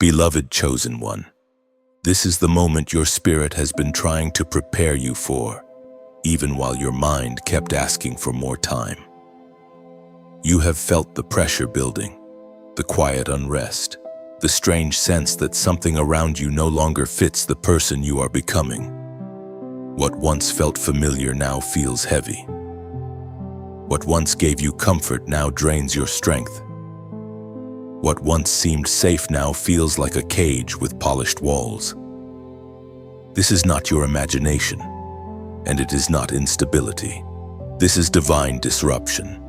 Beloved chosen one, this is the moment your spirit has been trying to prepare you for, even while your mind kept asking for more time. You have felt the pressure building, the quiet unrest, the strange sense that something around you no longer fits the person you are becoming. What once felt familiar now feels heavy. What once gave you comfort now drains your strength. What once seemed safe now feels like a cage with polished walls. This is not your imagination, and it is not instability. This is divine disruption.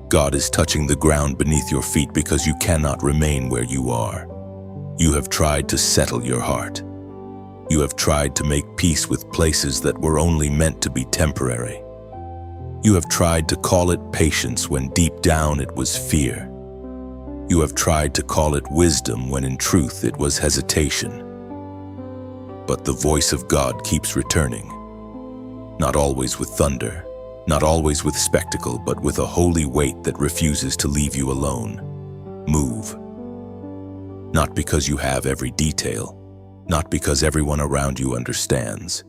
God is touching the ground beneath your feet because you cannot remain where you are. You have tried to settle your heart. You have tried to make peace with places that were only meant to be temporary. You have tried to call it patience when deep down it was fear. You have tried to call it wisdom when in truth it was hesitation. But the voice of God keeps returning, not always with thunder, not always with spectacle, but with a holy weight that refuses to leave you alone. Move. Not because you have every detail, not because everyone around you understands,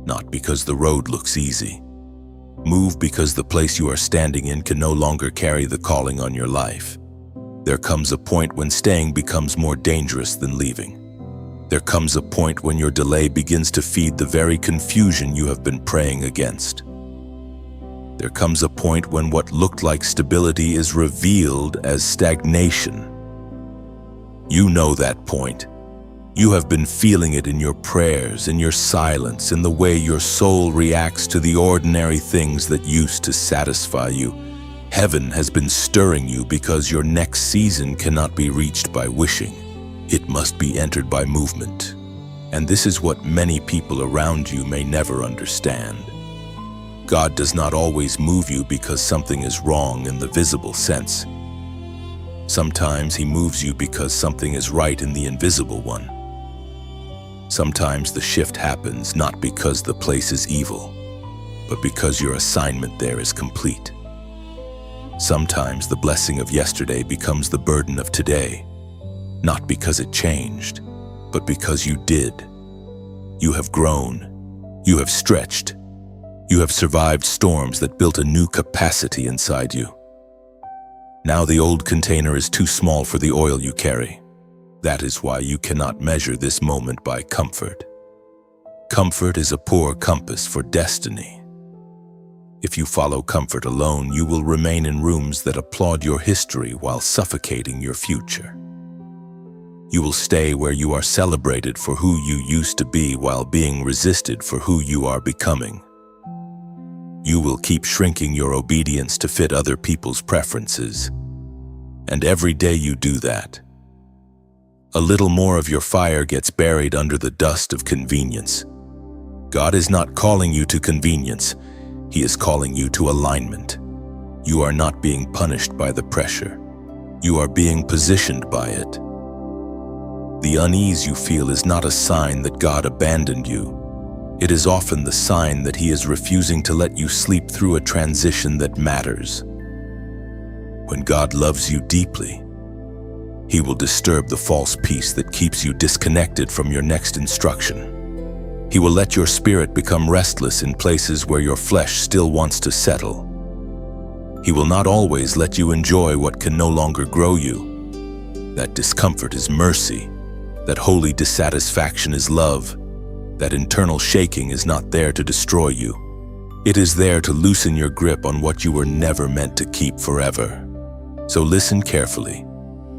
not because the road looks easy. Move because the place you are standing in can no longer carry the calling on your life. There comes a point when staying becomes more dangerous than leaving. There comes a point when your delay begins to feed the very confusion you have been praying against. There comes a point when what looked like stability is revealed as stagnation. You know that point. You have been feeling it in your prayers, in your silence, in the way your soul reacts to the ordinary things that used to satisfy you. Heaven has been stirring you because your next season cannot be reached by wishing. It must be entered by movement. And this is what many people around you may never understand. God does not always move you because something is wrong in the visible sense. Sometimes He moves you because something is right in the invisible one. Sometimes the shift happens not because the place is evil, but because your assignment there is complete. Sometimes the blessing of yesterday becomes the burden of today, not because it changed, but because you did. You have grown, you have stretched, you have survived storms that built a new capacity inside you. Now the old container is too small for the oil you carry. That is why you cannot measure this moment by comfort. Comfort is a poor compass for destiny. If you follow comfort alone, you will remain in rooms that applaud your history while suffocating your future. You will stay where you are celebrated for who you used to be while being resisted for who you are becoming. You will keep shrinking your obedience to fit other people's preferences. And every day you do that, a little more of your fire gets buried under the dust of convenience. God is not calling you to convenience. He is calling you to alignment. You are not being punished by the pressure. You are being positioned by it. The unease you feel is not a sign that God abandoned you. It is often the sign that He is refusing to let you sleep through a transition that matters. When God loves you deeply, He will disturb the false peace that keeps you disconnected from your next instruction. He will let your spirit become restless in places where your flesh still wants to settle. He will not always let you enjoy what can no longer grow you. That discomfort is mercy. That holy dissatisfaction is love. That internal shaking is not there to destroy you. It is there to loosen your grip on what you were never meant to keep forever. So listen carefully.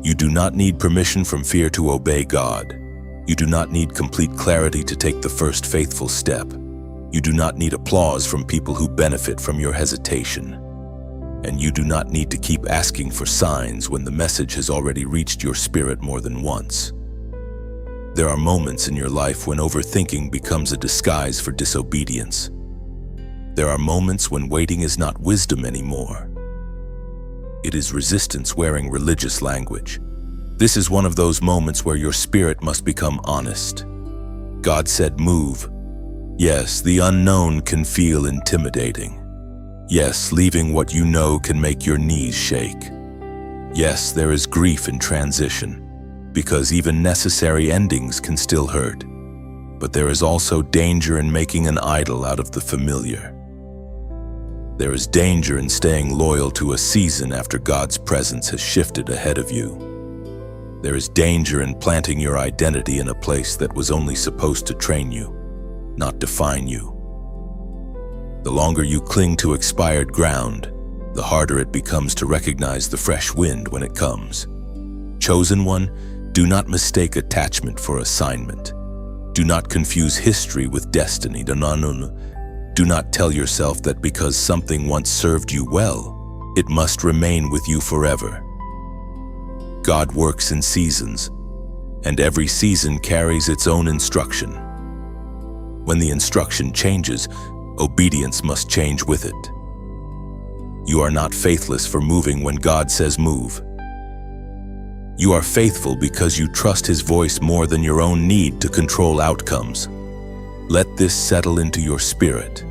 You do not need permission from fear to obey God. You do not need complete clarity to take the first faithful step. You do not need applause from people who benefit from your hesitation. And you do not need to keep asking for signs when the message has already reached your spirit more than once. There are moments in your life when overthinking becomes a disguise for disobedience. There are moments when waiting is not wisdom anymore. It is resistance wearing religious language. This is one of those moments where your spirit must become honest. God said, move. Yes, the unknown can feel intimidating. Yes, leaving what you know can make your knees shake. Yes, there is grief in transition. because even necessary endings can still hurt. But there is also danger in making an idol out of the familiar. There is danger in staying loyal to a season after God's presence has shifted ahead of you. There is danger in planting your identity in a place that was only supposed to train you, not define you. The longer you cling to expired ground, the harder it becomes to recognize the fresh wind when it comes. Chosen one, do not mistake attachment for assignment. Do not confuse history with destiny. Do not tell yourself that because something once served you well, it must remain with you forever. God works in seasons, and every season carries its own instruction. When the instruction changes, obedience must change with it. You are not faithless for moving when God says move. You are faithful because you trust His voice more than your own need to control outcomes. Let this settle into your spirit.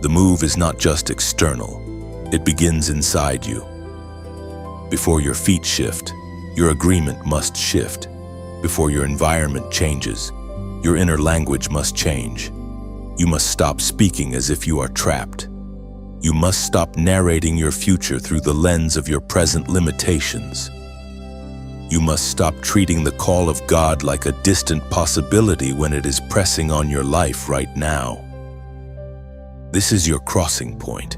The move is not just external, it begins inside you. Before your feet shift, your agreement must shift. Before your environment changes, your inner language must change. You must stop speaking as if you are trapped. You must stop narrating your future through the lens of your present limitations. You must stop treating the call of God like a distant possibility when it is pressing on your life right now. This is your crossing point.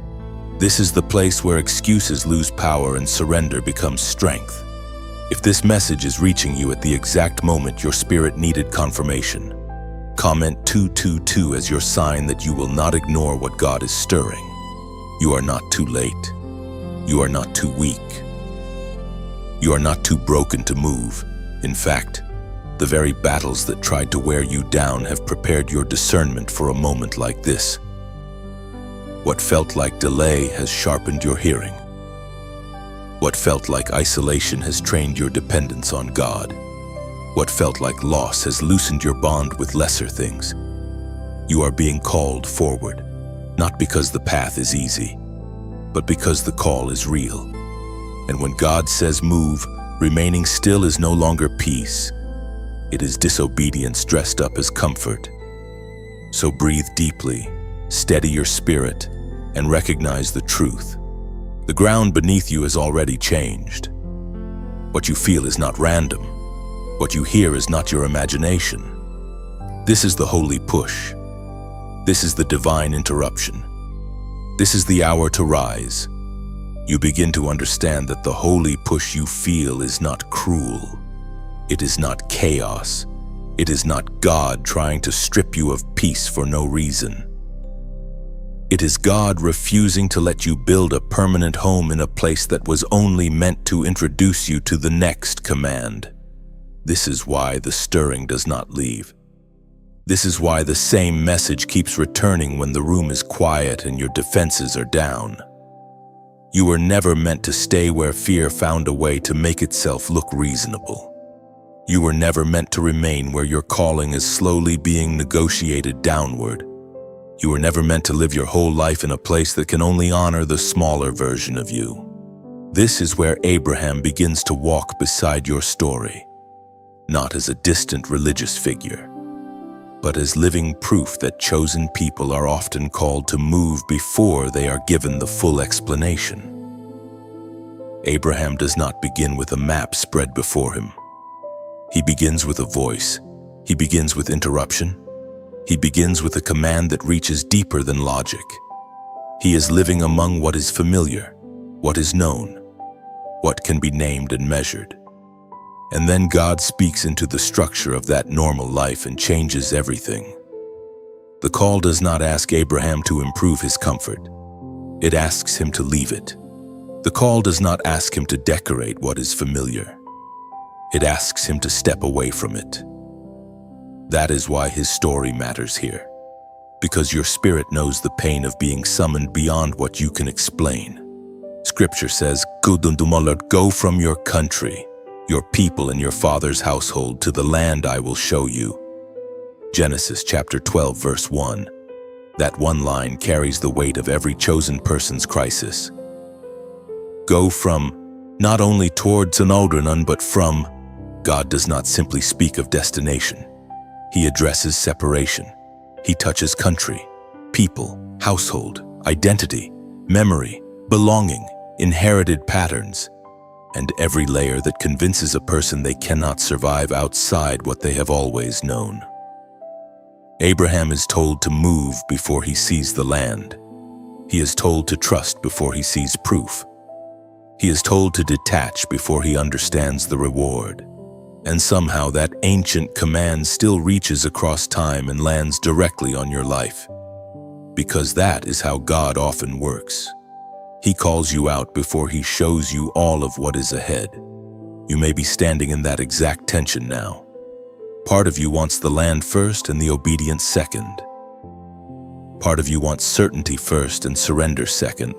This is the place where excuses lose power and surrender becomes strength. If this message is reaching you at the exact moment your spirit needed confirmation, comment 222 as your sign that you will not ignore what God is stirring. You are not too late. You are not too weak. You are not too broken to move. In fact, the very battles that tried to wear you down have prepared your discernment for a moment like this. What felt like delay has sharpened your hearing. What felt like isolation has trained your dependence on God. What felt like loss has loosened your bond with lesser things. You are being called forward, not because the path is easy, but because the call is real. And when God says move, remaining still is no longer peace. It is disobedience dressed up as comfort. So breathe deeply, steady your spirit, and recognize the truth. The ground beneath you has already changed. What you feel is not random. What you hear is not your imagination. This is the holy push. This is the divine interruption. This is the hour to rise. You begin to understand that the holy push you feel is not cruel. It is not chaos. It is not God trying to strip you of peace for no reason. It is God refusing to let you build a permanent home in a place that was only meant to introduce you to the next command. This is why the stirring does not leave. This is why the same message keeps returning when the room is quiet and your defenses are down. You were never meant to stay where fear found a way to make itself look reasonable. You were never meant to remain where your calling is slowly being negotiated downward. You were never meant to live your whole life in a place that can only honor the smaller version of you. This is where Abraham begins to walk beside your story, not as a distant religious figure, but as living proof that chosen people are often called to move before they are given the full explanation. Abraham does not begin with a map spread before him. He begins with a voice. He begins with interruption. He begins with a command that reaches deeper than logic. He is living among what is familiar, what is known, what can be named and measured. And then God speaks into the structure of that normal life and changes everything. The call does not ask Abraham to improve his comfort. It asks him to leave it. The call does not ask him to decorate what is familiar. It asks him to step away from it. That is why his story matters here, because your spirit knows the pain of being summoned beyond what you can explain. Scripture says, "Go from your country, your people and your father's household to the land I will show you." Genesis chapter 12, verse 1. That one line carries the weight of every chosen person's crisis. Go from, not only towards an Aldernun, but from God does not simply speak of destination. He addresses separation. He touches country, people, household, identity, memory, belonging, inherited patterns, and every layer that convinces a person they cannot survive outside what they have always known. Abraham is told to move before he sees the land. He is told to trust before he sees proof. He is told to detach before he understands the reward. And somehow that ancient command still reaches across time and lands directly on your life. Because that is how God often works. He calls you out before he shows you all of what is ahead. You may be standing in that exact tension now. Part of you wants the land first and the obedience second. Part of you wants certainty first and surrender second.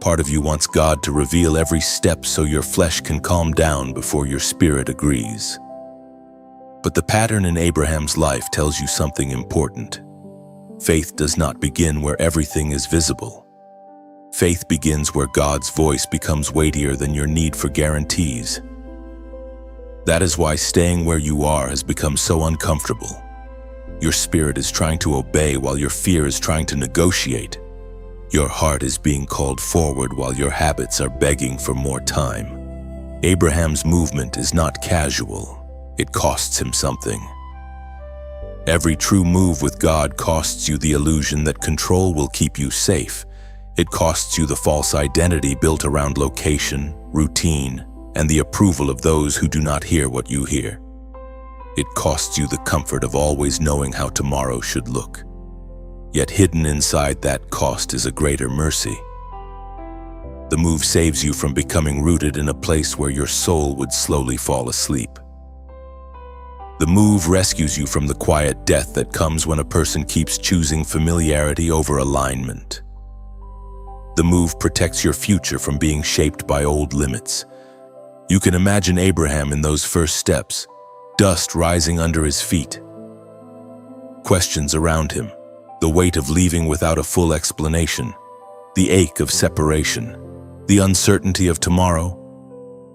Part of you wants God to reveal every step so your flesh can calm down before your spirit agrees. But the pattern in Abraham's life tells you something important. Faith does not begin where everything is visible. Faith begins where God's voice becomes weightier than your need for guarantees. That is why staying where you are has become so uncomfortable. Your spirit is trying to obey while your fear is trying to negotiate. Your heart is being called forward while your habits are begging for more time. Abraham's movement is not casual. It costs him something. Every true move with God costs you the illusion that control will keep you safe. It costs you the false identity built around location, routine, and the approval of those who do not hear what you hear. It costs you the comfort of always knowing how tomorrow should look. Yet hidden inside that cost is a greater mercy. The move saves you from becoming rooted in a place where your soul would slowly fall asleep. The move rescues you from the quiet death that comes when a person keeps choosing familiarity over alignment. The move protects your future from being shaped by old limits. You can imagine Abraham in those first steps, dust rising under his feet, questions around him, the weight of leaving without a full explanation, the ache of separation, the uncertainty of tomorrow,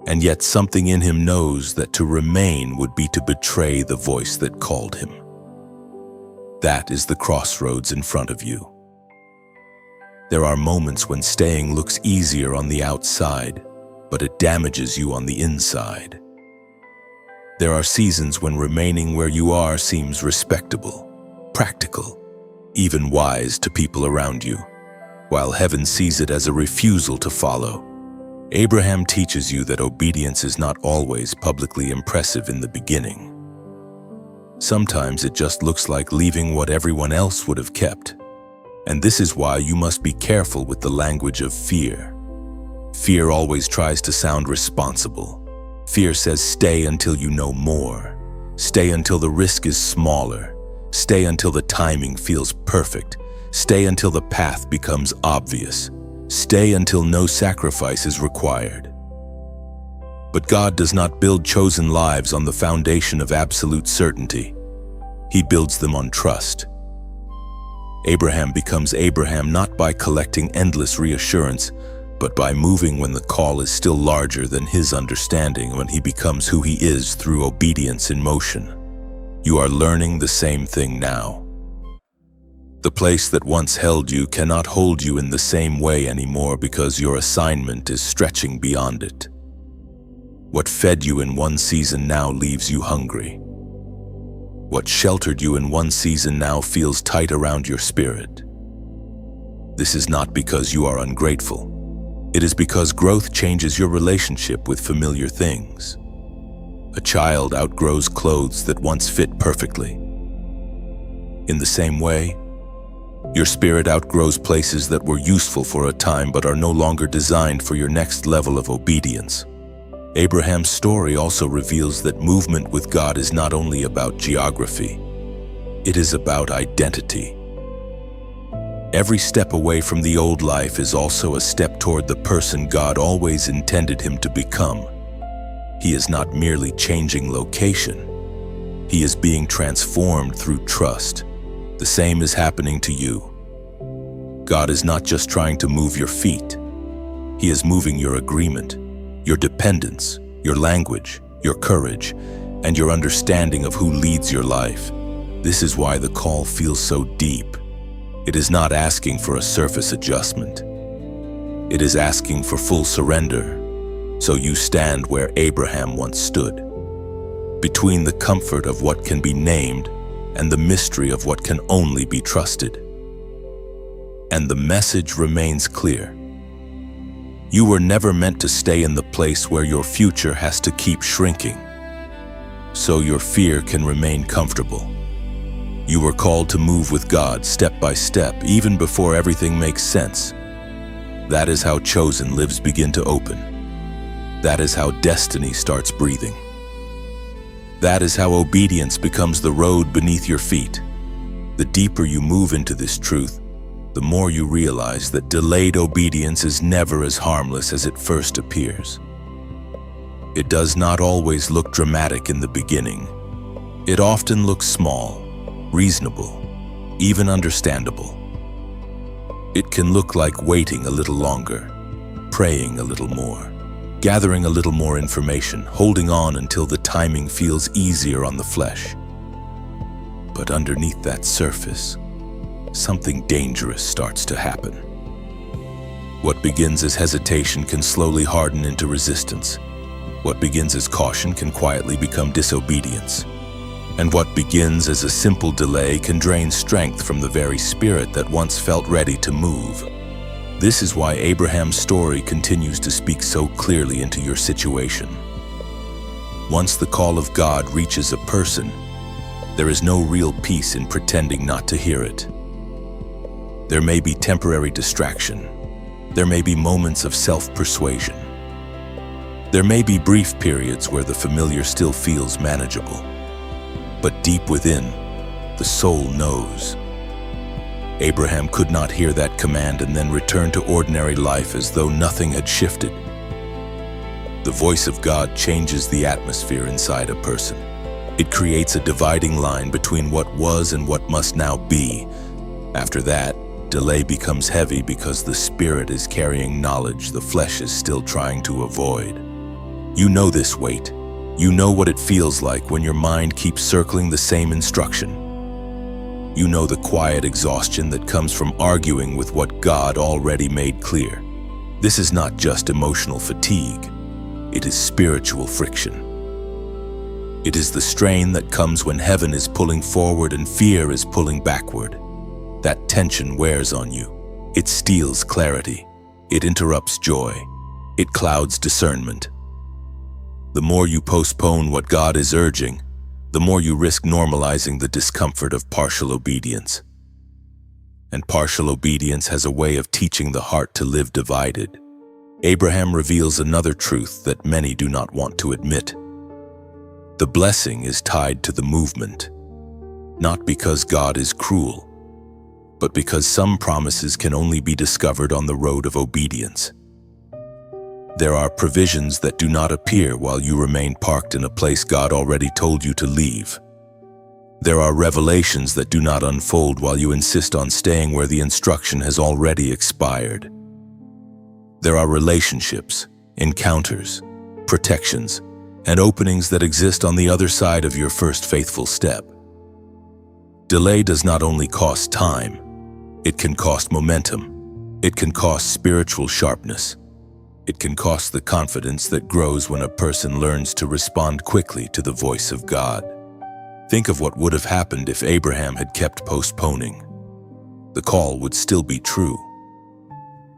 and yet something in him knows that to remain would be to betray the voice that called him. That is the crossroads in front of you. There are moments when staying looks easier on the outside, but it damages you on the inside. There are seasons when remaining where you are seems respectable, practical, even wise to people around you, while heaven sees it as a refusal to follow. Abraham teaches you that obedience is not always publicly impressive in the beginning. Sometimes it just looks like leaving what everyone else would have kept. And this is why you must be careful with the language of fear. Fear always tries to sound responsible. Fear says stay until you know more. Stay until the risk is smaller. Stay until the timing feels perfect. Stay until the path becomes obvious. Stay until no sacrifice is required. But God does not build chosen lives on the foundation of absolute certainty. He builds them on trust. Abraham becomes Abraham not by collecting endless reassurance, but by moving when the call is still larger than his understanding, when he becomes who he is through obedience in motion. You are learning the same thing now. The place that once held you cannot hold you in the same way anymore because your assignment is stretching beyond it. What fed you in one season now leaves you hungry. What sheltered you in one season now feels tight around your spirit. This is not because you are ungrateful. It is because growth changes your relationship with familiar things. A child outgrows clothes that once fit perfectly. In the same way, your spirit outgrows places that were useful for a time but are no longer designed for your next level of obedience. Abraham's story also reveals that movement with God is not only about geography, it is about identity. Every step away from the old life is also a step toward the person God always intended him to become. He is not merely changing location. He is being transformed through trust. The same is happening to you. God is not just trying to move your feet. He is moving your agreement, your dependence, your language, your courage, and your understanding of who leads your life. This is why the call feels so deep. It is not asking for a surface adjustment. It is asking for full surrender, so you stand where Abraham once stood, between the comfort of what can be named and the mystery of what can only be trusted. And the message remains clear. You were never meant to stay in the place where your future has to keep shrinking, so your fear can remain comfortable. You were called to move with God step by step, even before everything makes sense. That is how chosen lives begin to open. That is how destiny starts breathing. That is how obedience becomes the road beneath your feet. The deeper you move into this truth, the more you realize that delayed obedience is never as harmless as it first appears. It does not always look dramatic in the beginning. It often looks small, reasonable, even understandable. It can look like waiting a little longer, praying a little more, gathering a little more information, holding on until the timing feels easier on the flesh. But underneath that surface, something dangerous starts to happen. What begins as hesitation can slowly harden into resistance. What begins as caution can quietly become disobedience. And what begins as a simple delay can drain strength from the very spirit that once felt ready to move. This is why Abraham's story continues to speak so clearly into your situation. Once the call of God reaches a person, there is no real peace in pretending not to hear it. There may be temporary distraction. There may be moments of self-persuasion. There may be brief periods where the familiar still feels manageable. But deep within, the soul knows. Abraham could not hear that command and then return to ordinary life as though nothing had shifted. The voice of God changes the atmosphere inside a person. It creates a dividing line between what was and what must now be. After that, delay becomes heavy because the spirit is carrying knowledge the flesh is still trying to avoid. You know this weight. You know what it feels like when your mind keeps circling the same instruction. You know the quiet exhaustion that comes from arguing with what God already made clear. This is not just emotional fatigue. It is spiritual friction. It is the strain that comes when heaven is pulling forward and fear is pulling backward. That tension wears on you. It steals clarity. It interrupts joy. It clouds discernment. The more you postpone what God is urging, the more you risk normalizing the discomfort of partial obedience. And partial obedience has a way of teaching the heart to live divided. Abraham reveals another truth that many do not want to admit. The blessing is tied to the movement, not because God is cruel, but because some promises can only be discovered on the road of obedience. There are provisions that do not appear while you remain parked in a place God already told you to leave. There are revelations that do not unfold while you insist on staying where the instruction has already expired. There are relationships, encounters, protections, and openings that exist on the other side of your first faithful step. Delay does not only cost time, it can cost momentum. It can cost spiritual sharpness. It can cost the confidence that grows when a person learns to respond quickly to the voice of God. Think of what would have happened if Abraham had kept postponing. The call would still be true,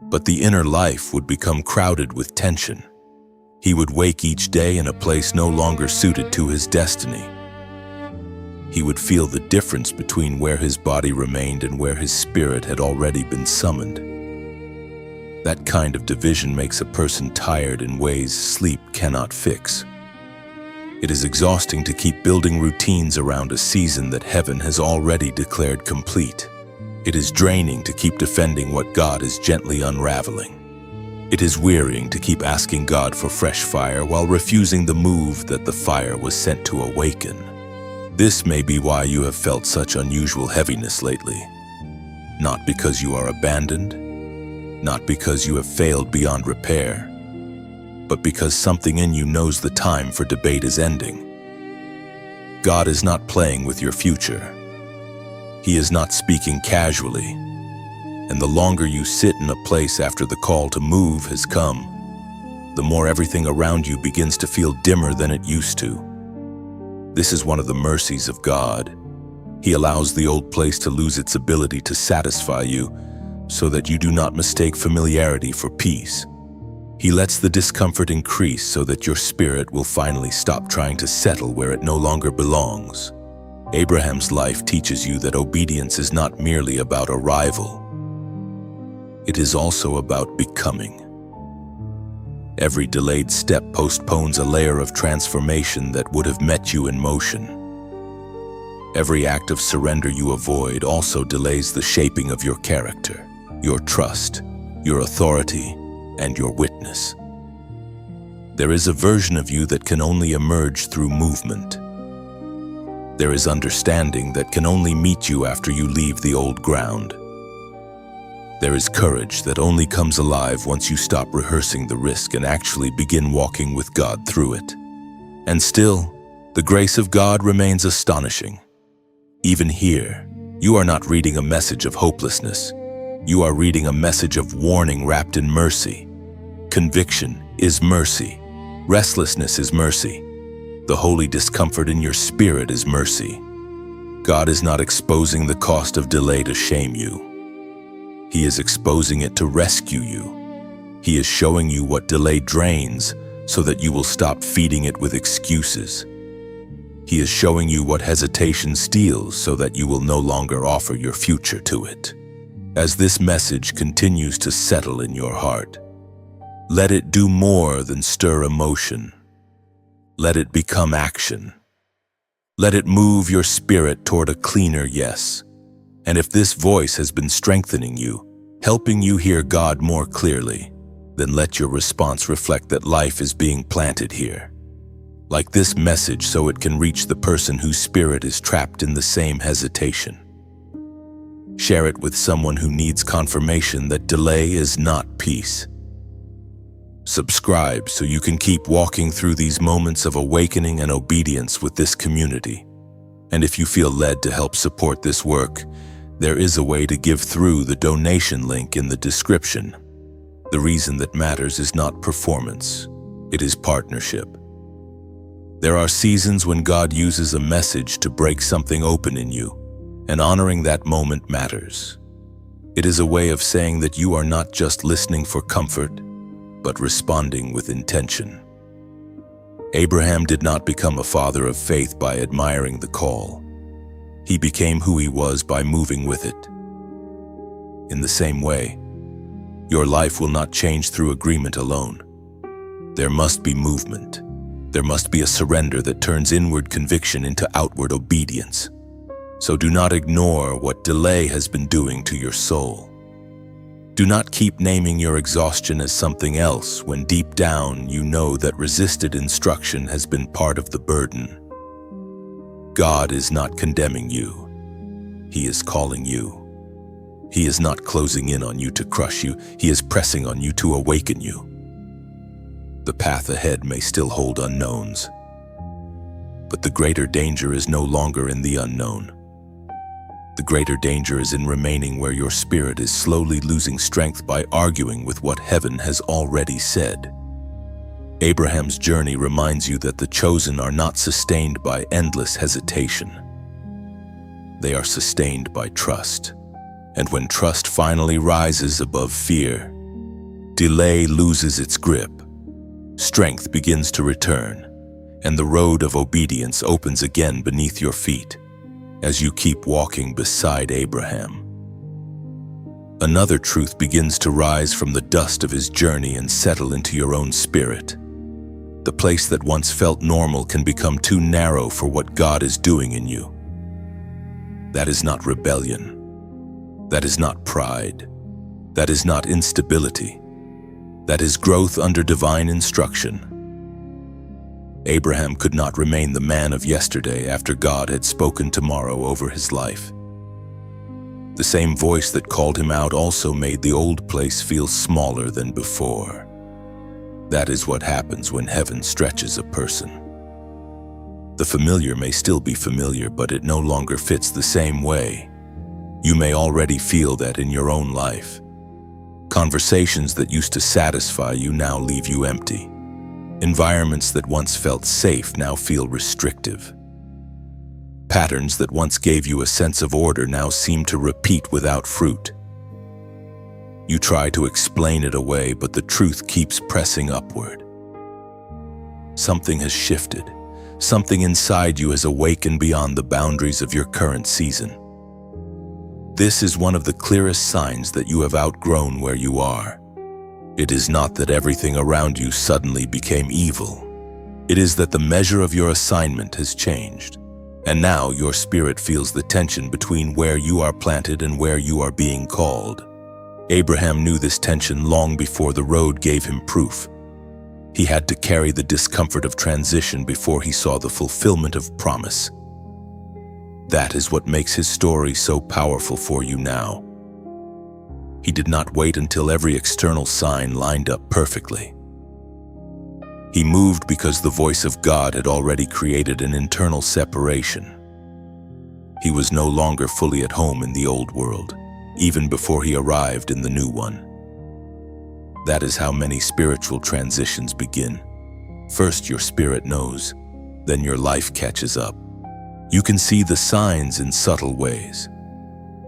but the inner life would become crowded with tension. He would wake each day in a place no longer suited to his destiny. He would feel the difference between where his body remained and where his spirit had already been summoned. That kind of division makes a person tired in ways sleep cannot fix. It is exhausting to keep building routines around a season that heaven has already declared complete. It is draining to keep defending what God is gently unraveling. It is wearying to keep asking God for fresh fire while refusing the move that the fire was sent to awaken. This may be why you have felt such unusual heaviness lately. Not because you are abandoned, not because you have failed beyond repair, but because something in you knows the time for debate is ending. God is not playing with your future. He is not speaking casually. And the longer you sit in a place after the call to move has come, the more everything around you begins to feel dimmer than it used to. This is one of the mercies of God. He allows the old place to lose its ability to satisfy you so that you do not mistake familiarity for peace. He lets the discomfort increase so that your spirit will finally stop trying to settle where it no longer belongs. Abraham's life teaches you that obedience is not merely about arrival. It is also about becoming. Every delayed step postpones a layer of transformation that would have met you in motion. Every act of surrender you avoid also delays the shaping of your character, your trust, your authority, and your witness. There is a version of you that can only emerge through movement. There is understanding that can only meet you after you leave the old ground. There is courage that only comes alive once you stop rehearsing the risk and actually begin walking with God through it. And still, the grace of God remains astonishing. Even here, you are not reading a message of hopelessness. You are reading a message of warning wrapped in mercy. Conviction is mercy. Restlessness is mercy. The holy discomfort in your spirit is mercy. God is not exposing the cost of delay to shame you. He is exposing it to rescue you. He is showing you what delay drains so that you will stop feeding it with excuses. He is showing you what hesitation steals so that you will no longer offer your future to it. As this message continues to settle in your heart, let it do more than stir emotion. Let it become action. Let it move your spirit toward a cleaner yes. And if this voice has been strengthening you, helping you hear God more clearly, then let your response reflect that life is being planted here. Like this message so it can reach the person whose spirit is trapped in the same hesitation. Share it with someone who needs confirmation that delay is not peace. Subscribe so you can keep walking through these moments of awakening and obedience with this community. And if you feel led to help support this work, there is a way to give through the donation link in the description. The reason that matters is not performance, it is partnership. There are seasons when God uses a message to break something open in you, and honoring that moment matters. It is a way of saying that you are not just listening for comfort, but responding with intention. Abraham did not become a father of faith by admiring the call. He became who he was by moving with it. In the same way, your life will not change through agreement alone. There must be movement. There must be a surrender that turns inward conviction into outward obedience. So do not ignore what delay has been doing to your soul. Do not keep naming your exhaustion as something else when deep down you know that resisted instruction has been part of the burden. God is not condemning you. He is calling you. He is not closing in on you to crush you. He is pressing on you to awaken you. The path ahead may still hold unknowns, but the greater danger is no longer in the unknown. The greater danger is in remaining where your spirit is slowly losing strength by arguing with what heaven has already said. Abraham's journey reminds you that the chosen are not sustained by endless hesitation. They are sustained by trust. And when trust finally rises above fear, delay loses its grip. Strength begins to return, and the road of obedience opens again beneath your feet as you keep walking beside Abraham. Another truth begins to rise from the dust of his journey and settle into your own spirit. The place that once felt normal can become too narrow for what God is doing in you. That is not rebellion. That is not pride. That is not instability. That is growth under divine instruction. Abraham could not remain the man of yesterday after God had spoken tomorrow over his life. The same voice that called him out also made the old place feel smaller than before. That is what happens when heaven stretches a person. The familiar may still be familiar, but it no longer fits the same way. You may already feel that in your own life. Conversations that used to satisfy you now leave you empty. Environments that once felt safe now feel restrictive. Patterns that once gave you a sense of order now seem to repeat without fruit. You try to explain it away, but the truth keeps pressing upward. Something has shifted. Something inside you has awakened beyond the boundaries of your current season. This is one of the clearest signs that you have outgrown where you are. It is not that everything around you suddenly became evil. It is that the measure of your assignment has changed, and now your spirit feels the tension between where you are planted and where you are being called. Abraham knew this tension long before the road gave him proof. He had to carry the discomfort of transition before he saw the fulfillment of promise. That is what makes his story so powerful for you now. He did not wait until every external sign lined up perfectly. He moved because the voice of God had already created an internal separation. He was no longer fully at home in the old world, even before he arrived in the new one. That is how many spiritual transitions begin. First, your spirit knows, then your life catches up. You can see the signs in subtle ways.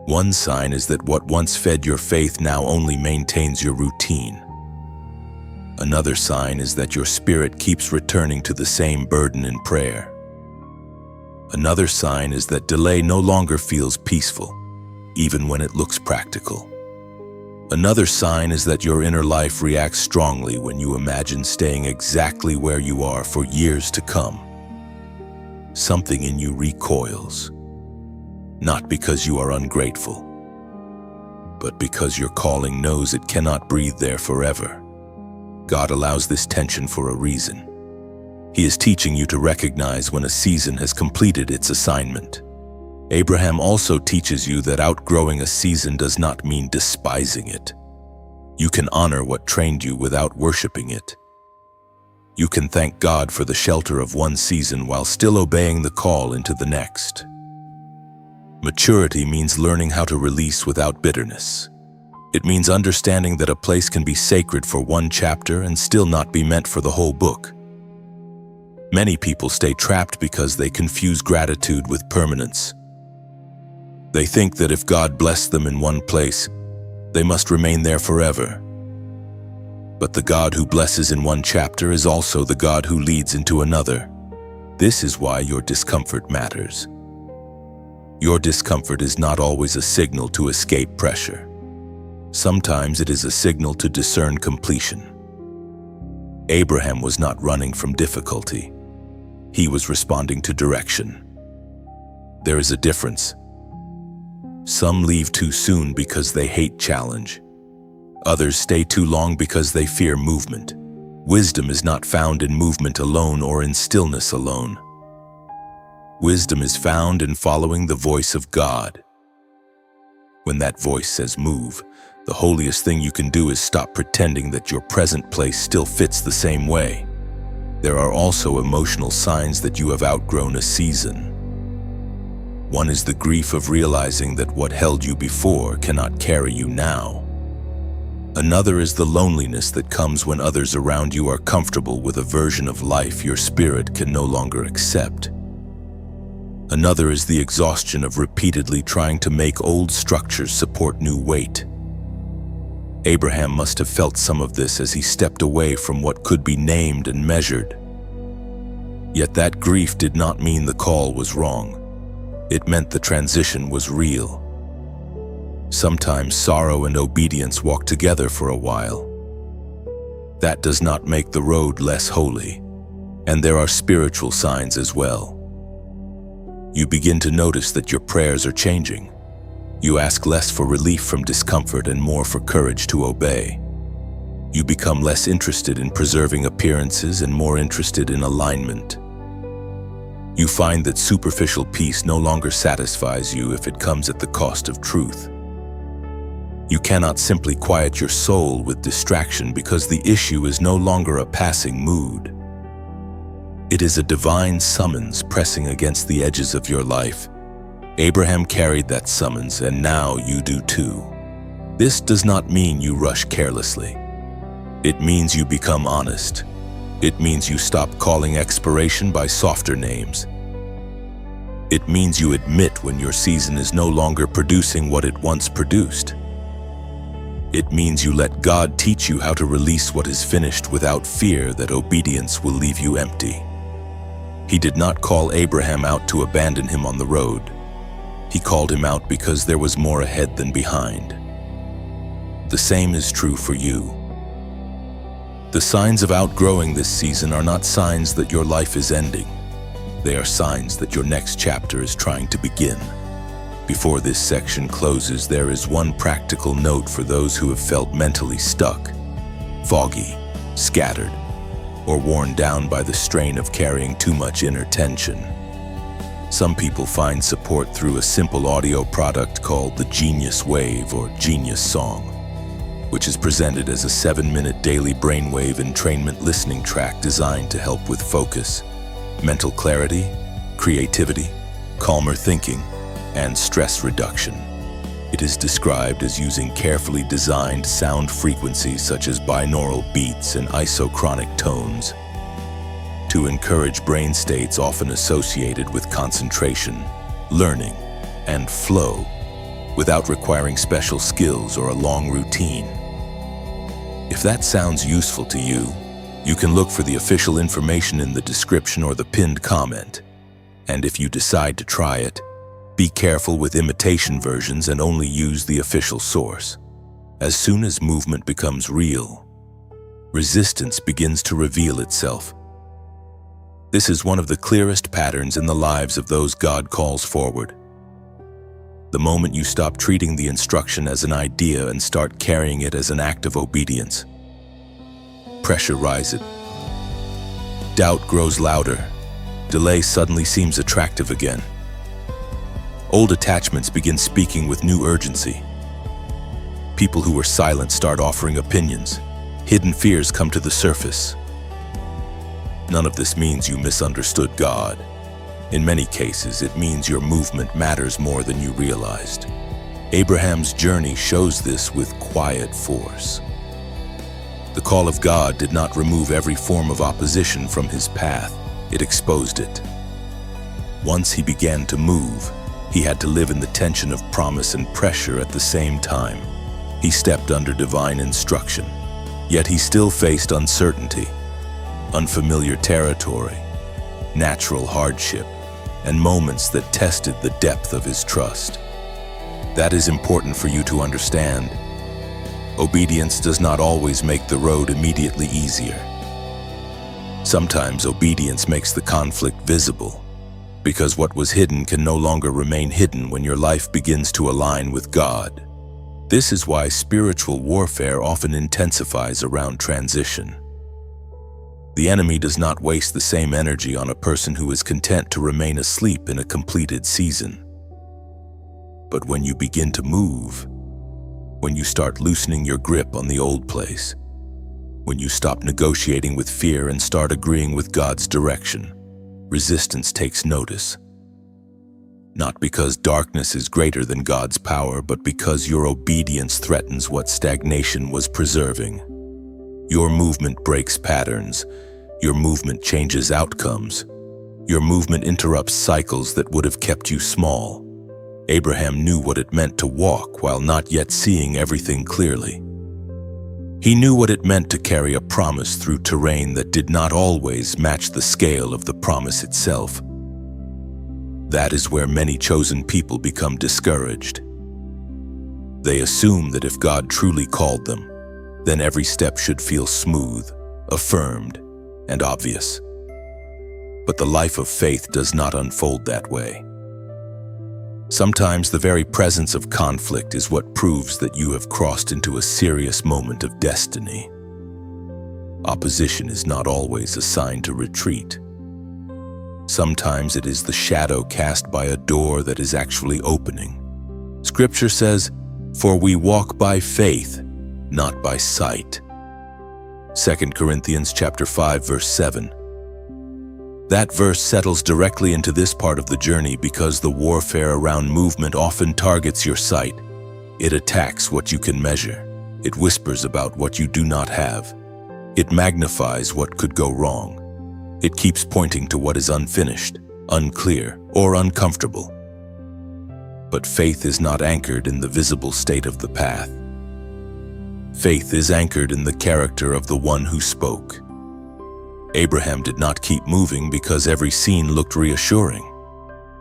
One sign is that what once fed your faith now only maintains your routine. Another sign is that your spirit keeps returning to the same burden in prayer. Another sign is that delay no longer feels peaceful, even when it looks practical. Another sign is that your inner life reacts strongly when you imagine staying exactly where you are for years to come. Something in you recoils, not because you are ungrateful, but because your calling knows it cannot breathe there forever. God allows this tension for a reason. He is teaching you to recognize when a season has completed its assignment. Abraham also teaches you that outgrowing a season does not mean despising it. You can honor what trained you without worshiping it. You can thank God for the shelter of one season while still obeying the call into the next. Maturity means learning how to release without bitterness. It means understanding that a place can be sacred for one chapter and still not be meant for the whole book. Many people stay trapped because they confuse gratitude with permanence. They think that if God blessed them in one place, they must remain there forever. But the God who blesses in one chapter is also the God who leads into another. This is why your discomfort matters. Your discomfort is not always a signal to escape pressure. Sometimes it is a signal to discern completion. Abraham was not running from difficulty. He was responding to direction. There is a difference. Some leave too soon because they hate challenge. Others stay too long because they fear movement. Wisdom is not found in movement alone or in stillness alone. Wisdom is found in following the voice of God. When that voice says move, the holiest thing you can do is stop pretending that your present place still fits the same way. There are also emotional signs that you have outgrown a season. One is the grief of realizing that what held you before cannot carry you now. Another is the loneliness that comes when others around you are comfortable with a version of life your spirit can no longer accept. Another is the exhaustion of repeatedly trying to make old structures support new weight. Abraham must have felt some of this as he stepped away from what could be named and measured. Yet that grief did not mean the call was wrong. It meant the transition was real. Sometimes sorrow and obedience walk together for a while. That does not make the road less holy, and there are spiritual signs as well. You begin to notice that your prayers are changing. You ask less for relief from discomfort and more for courage to obey. You become less interested in preserving appearances and more interested in alignment. You find that superficial peace no longer satisfies you if it comes at the cost of truth. You cannot simply quiet your soul with distraction because the issue is no longer a passing mood. It is a divine summons pressing against the edges of your life. Abraham carried that summons, and now you do too. This does not mean you rush carelessly. It means you become honest. It means you stop calling expiration by softer names. It means you admit when your season is no longer producing what it once produced. It means you let God teach you how to release what is finished without fear that obedience will leave you empty. He did not call Abraham out to abandon him on the road. He called him out because there was more ahead than behind. The same is true for you. The signs of outgrowing this season are not signs that your life is ending. They are signs that your next chapter is trying to begin. Before this section closes, there is one practical note for those who have felt mentally stuck, foggy, scattered, or worn down by the strain of carrying too much inner tension. Some people find support through a simple audio product called the Genius Wave or Genius Song, which is presented as a 7-minute daily brainwave entrainment listening track designed to help with focus, mental clarity, creativity, calmer thinking, and stress reduction. It is described as using carefully designed sound frequencies such as binaural beats and isochronic tones to encourage brain states often associated with concentration, learning, and flow without requiring special skills or a long routine. If that sounds useful to you, you can look for the official information in the description or the pinned comment. And if you decide to try it, be careful with imitation versions and only use the official source. As soon as movement becomes real, resistance begins to reveal itself. This is one of the clearest patterns in the lives of those God calls forward. The moment you stop treating the instruction as an idea and start carrying it as an act of obedience, pressure rises. Doubt grows louder. Delay suddenly seems attractive again. Old attachments begin speaking with new urgency. People who were silent start offering opinions. Hidden fears come to the surface. None of this means you misunderstood God. In many cases, it means your movement matters more than you realized. Abraham's journey shows this with quiet force. The call of God did not remove every form of opposition from his path. It exposed it. Once he began to move, he had to live in the tension of promise and pressure at the same time. He stepped under divine instruction, yet he still faced uncertainty, unfamiliar territory, natural hardship, and moments that tested the depth of his trust. That is important for you to understand. Obedience does not always make the road immediately easier. Sometimes obedience makes the conflict visible, because what was hidden can no longer remain hidden when your life begins to align with God. This is why spiritual warfare often intensifies around transition. The enemy does not waste the same energy on a person who is content to remain asleep in a completed season. But when you begin to move, when you start loosening your grip on the old place, when you stop negotiating with fear and start agreeing with God's direction, resistance takes notice. Not because darkness is greater than God's power, but because your obedience threatens what stagnation was preserving. Your movement breaks patterns. Your movement changes outcomes. Your movement interrupts cycles that would have kept you small. Abraham knew what it meant to walk while not yet seeing everything clearly. He knew what it meant to carry a promise through terrain that did not always match the scale of the promise itself. That is where many chosen people become discouraged. They assume that if God truly called them, then every step should feel smooth, affirmed, and obvious. But the life of faith does not unfold that way. Sometimes the very presence of conflict is what proves that you have crossed into a serious moment of destiny. Opposition is not always a sign to retreat. Sometimes it is the shadow cast by a door that is actually opening. Scripture says, For we walk by faith, not by sight. 2 Corinthians chapter 5, verse 7. That verse settles directly into this part of the journey because the warfare around movement often targets your sight. It attacks what you can measure. It whispers about what you do not have. It magnifies what could go wrong. It keeps pointing to what is unfinished, unclear, or uncomfortable. But faith is not anchored in the visible state of the path. Faith is anchored in the character of the one who spoke. Abraham did not keep moving because every scene looked reassuring.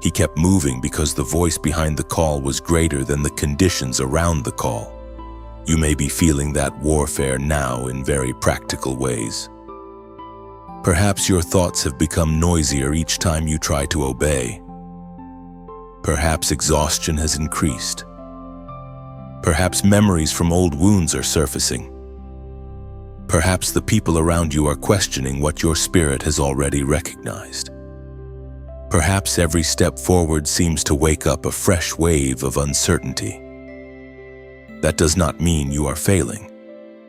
He kept moving because the voice behind the call was greater than the conditions around the call. You may be feeling that warfare now in very practical ways. Perhaps your thoughts have become noisier each time you try to obey. Perhaps exhaustion has increased. Perhaps memories from old wounds are surfacing. Perhaps the people around you are questioning what your spirit has already recognized. Perhaps every step forward seems to wake up a fresh wave of uncertainty. That does not mean you are failing.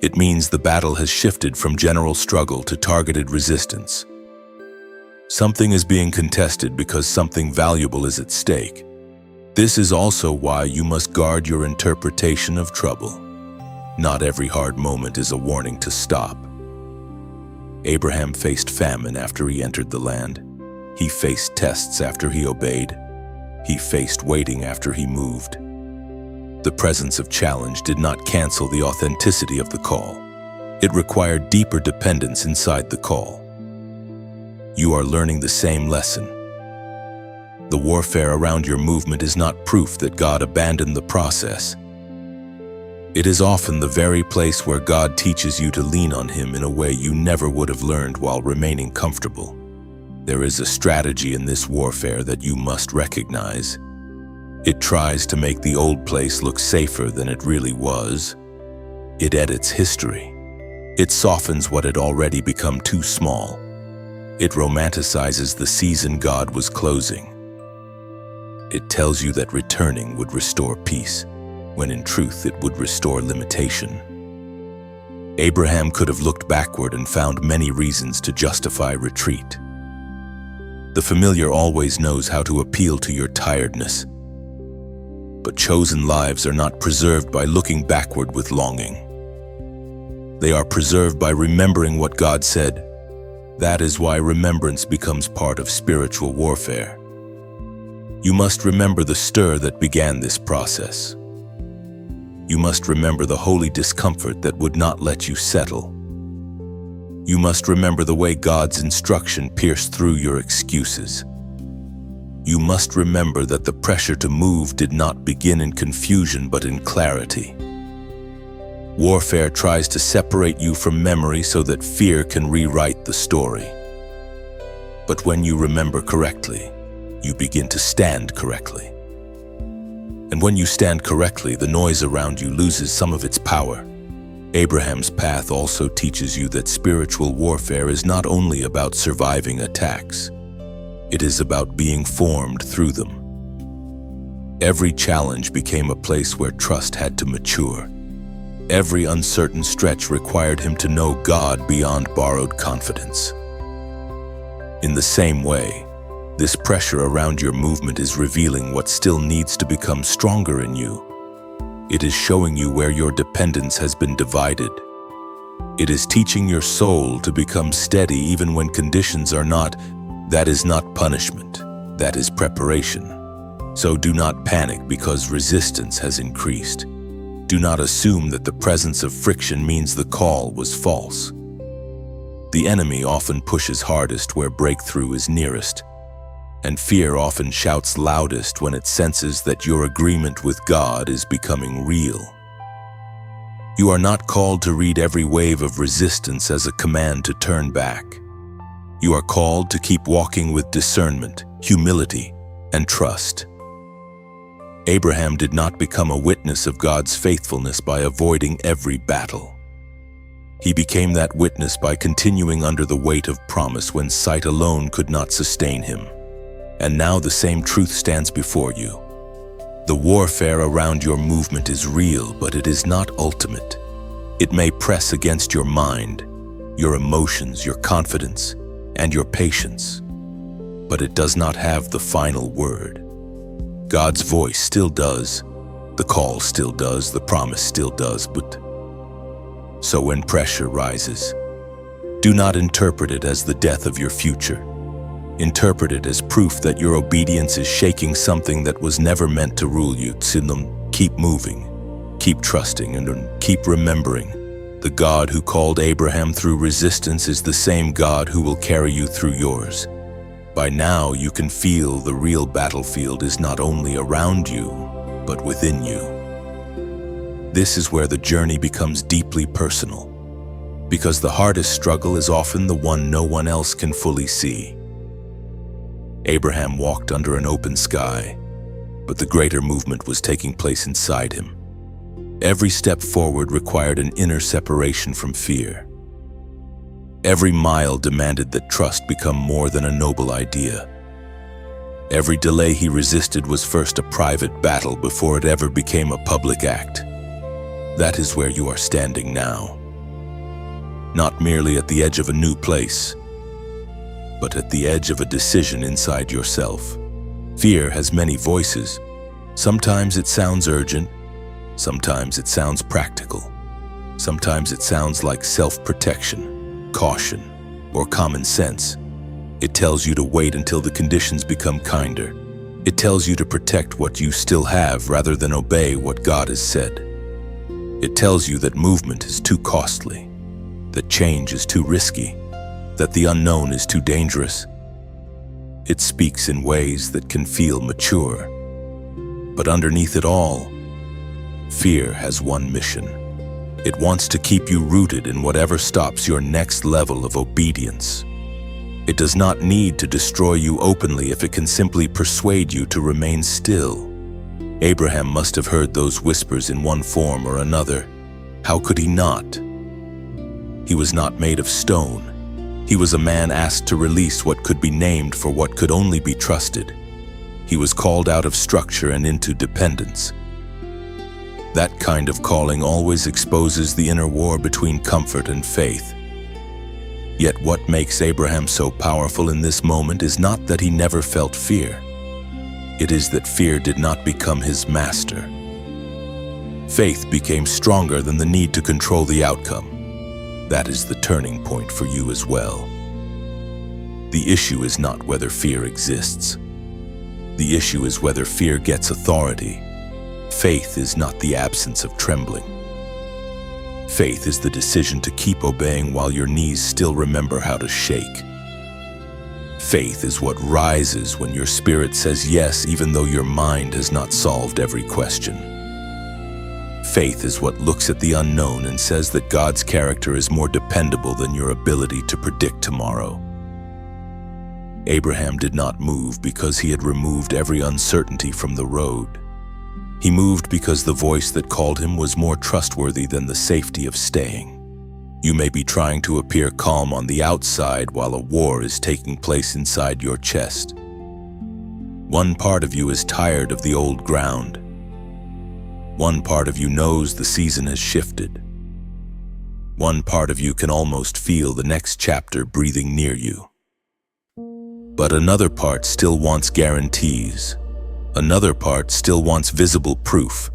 It means the battle has shifted from general struggle to targeted resistance. Something is being contested because something valuable is at stake. This is also why you must guard your interpretation of trouble. Not every hard moment is a warning to stop. Abraham faced famine after he entered the land. He faced tests after he obeyed. He faced waiting after he moved. The presence of challenge did not cancel the authenticity of the call. It required deeper dependence inside the call. You are learning the same lesson. The warfare around your movement is not proof that God abandoned the process. It is often the very place where God teaches you to lean on Him in a way you never would have learned while remaining comfortable. There is a strategy in this warfare that you must recognize. It tries to make the old place look safer than it really was. It edits history. It softens what had already become too small. It romanticizes the season God was closing. It tells you that returning would restore peace, when in truth it would restore limitation. Abraham could have looked backward and found many reasons to justify retreat. The familiar always knows how to appeal to your tiredness. But chosen lives are not preserved by looking backward with longing. They are preserved by remembering what God said. That is why remembrance becomes part of spiritual warfare. You must remember the stir that began this process. You must remember the holy discomfort that would not let you settle. You must remember the way God's instruction pierced through your excuses. You must remember that the pressure to move did not begin in confusion but in clarity. Warfare tries to separate you from memory so that fear can rewrite the story. But when you remember correctly, you begin to stand correctly. And when you stand correctly, the noise around you loses some of its power. Abraham's path also teaches you that spiritual warfare is not only about surviving attacks. It is about being formed through them. Every challenge became a place where trust had to mature. Every uncertain stretch required him to know God beyond borrowed confidence. In the same way, this pressure around your movement is revealing what still needs to become stronger in you. It is showing you where your dependence has been divided. It is teaching your soul to become steady even when conditions are not. That is not punishment. That is preparation. So do not panic because resistance has increased. Do not assume that the presence of friction means the call was false. The enemy often pushes hardest where breakthrough is nearest. And fear often shouts loudest when it senses that your agreement with God is becoming real. You are not called to read every wave of resistance as a command to turn back. You are called to keep walking with discernment, humility, and trust. Abraham did not become a witness of God's faithfulness by avoiding every battle. He became that witness by continuing under the weight of promise when sight alone could not sustain him. And now the same truth stands before you. The warfare around your movement is real, but it is not ultimate. It may press against your mind, your emotions, your confidence, and your patience, but it does not have the final word. God's voice still does, the call still does, the promise still does, but so when pressure rises, do not interpret it as the death of your future. Interpret it as proof that your obedience is shaking something that was never meant to rule you. Keep moving, keep trusting, and keep remembering. The God who called Abraham through resistance is the same God who will carry you through yours. By now, you can feel the real battlefield is not only around you, but within you. This is where the journey becomes deeply personal, because the hardest struggle is often the one no one else can fully see. Abraham walked under an open sky, but the greater movement was taking place inside him. Every step forward required an inner separation from fear. Every mile demanded that trust become more than a noble idea. Every delay he resisted was first a private battle before it ever became a public act. That is where you are standing now. Not merely at the edge of a new place, but at the edge of a decision inside yourself. Fear has many voices. Sometimes it sounds urgent, sometimes it sounds practical, sometimes it sounds like self-protection, caution, or common sense. It tells you to wait until the conditions become kinder. It tells you to protect what you still have rather than obey what God has said. It tells you that movement is too costly, that change is too risky, that the unknown is too dangerous. It speaks in ways that can feel mature. But underneath it all, fear has one mission. It wants to keep you rooted in whatever stops your next level of obedience. It does not need to destroy you openly if it can simply persuade you to remain still. Abraham must have heard those whispers in one form or another. How could he not? He was not made of stone. He was a man asked to release what could be named for what could only be trusted. He was called out of structure and into dependence. That kind of calling always exposes the inner war between comfort and faith. Yet what makes Abraham so powerful in this moment is not that he never felt fear. It is that fear did not become his master. Faith became stronger than the need to control the outcome. That is the turning point for you as well. The issue is not whether fear exists. The issue is whether fear gets authority. Faith is not the absence of trembling. Faith is the decision to keep obeying while your knees still remember how to shake. Faith is what rises when your spirit says yes, even though your mind has not solved every question. Faith is what looks at the unknown and says that God's character is more dependable than your ability to predict tomorrow. Abraham did not move because he had removed every uncertainty from the road. He moved because the voice that called him was more trustworthy than the safety of staying. You may be trying to appear calm on the outside while a war is taking place inside your chest. One part of you is tired of the old ground. One part of you knows the season has shifted. One part of you can almost feel the next chapter breathing near you. But another part still wants guarantees. Another part still wants visible proof.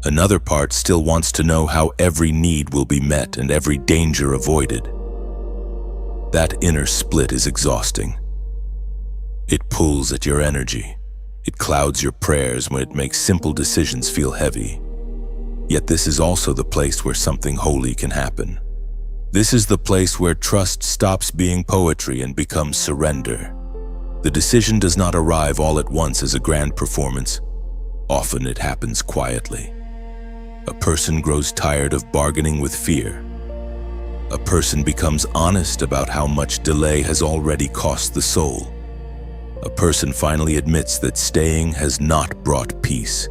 Another part still wants to know how every need will be met and every danger avoided. That inner split is exhausting. It pulls at your energy. It clouds your prayers when it makes simple decisions feel heavy. Yet this is also the place where something holy can happen. This is the place where trust stops being poetry and becomes surrender. The decision does not arrive all at once as a grand performance. Often it happens quietly. A person grows tired of bargaining with fear. A person becomes honest about how much delay has already cost the soul. A person finally admits that staying has not brought peace,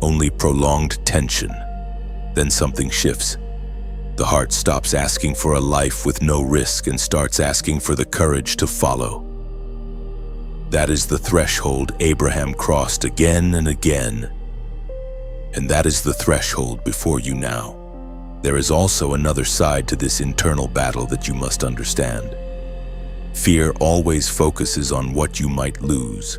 only prolonged tension. Then something shifts. The heart stops asking for a life with no risk and starts asking for the courage to follow. That is the threshold Abraham crossed again and again. And that is the threshold before you now. There is also another side to this internal battle that you must understand. Fear always focuses on what you might lose,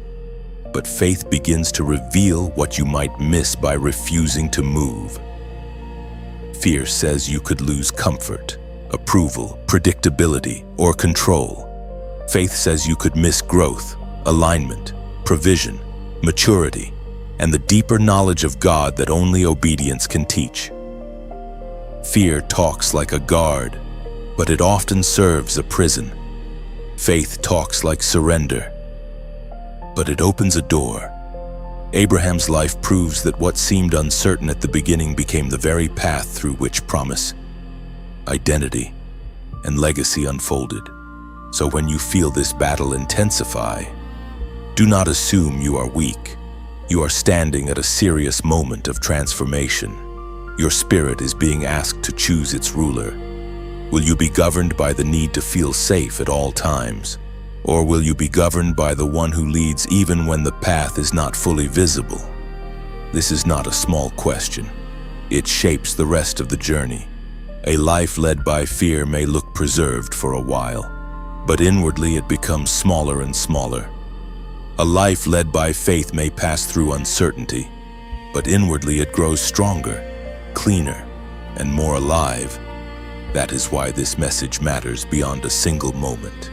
but faith begins to reveal what you might miss by refusing to move. Fear says you could lose comfort, approval, predictability, or control. Faith says you could miss growth, alignment, provision, maturity, and the deeper knowledge of God that only obedience can teach. Fear talks like a guard, but it often serves a prison. Faith talks like surrender, but it opens a door. Abraham's life proves that what seemed uncertain at the beginning became the very path through which promise, identity, and legacy unfolded. So when you feel this battle intensify, do not assume you are weak. You are standing at a serious moment of transformation. Your spirit is being asked to choose its ruler. Will you be governed by the need to feel safe at all times? Or will you be governed by the one who leads even when the path is not fully visible? This is not a small question. It shapes the rest of the journey. A life led by fear may look preserved for a while, but inwardly it becomes smaller and smaller. A life led by faith may pass through uncertainty, but inwardly it grows stronger, cleaner, and more alive. That is why this message matters beyond a single moment.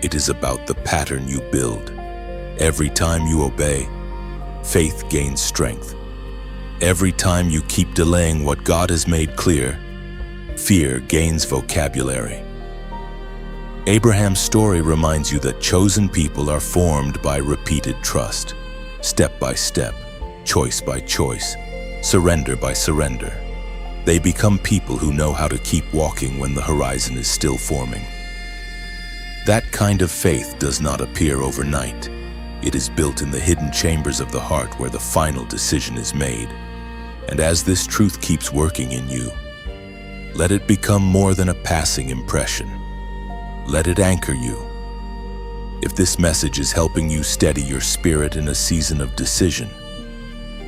It is about the pattern you build. Every time you obey, faith gains strength. Every time you keep delaying what God has made clear, fear gains vocabulary. Abraham's story reminds you that chosen people are formed by repeated trust, step by step, choice by choice, surrender by surrender. They become people who know how to keep walking when the horizon is still forming. That kind of faith does not appear overnight. It is built in the hidden chambers of the heart where the final decision is made. And as this truth keeps working in you, let it become more than a passing impression. Let it anchor you. If this message is helping you steady your spirit in a season of decision,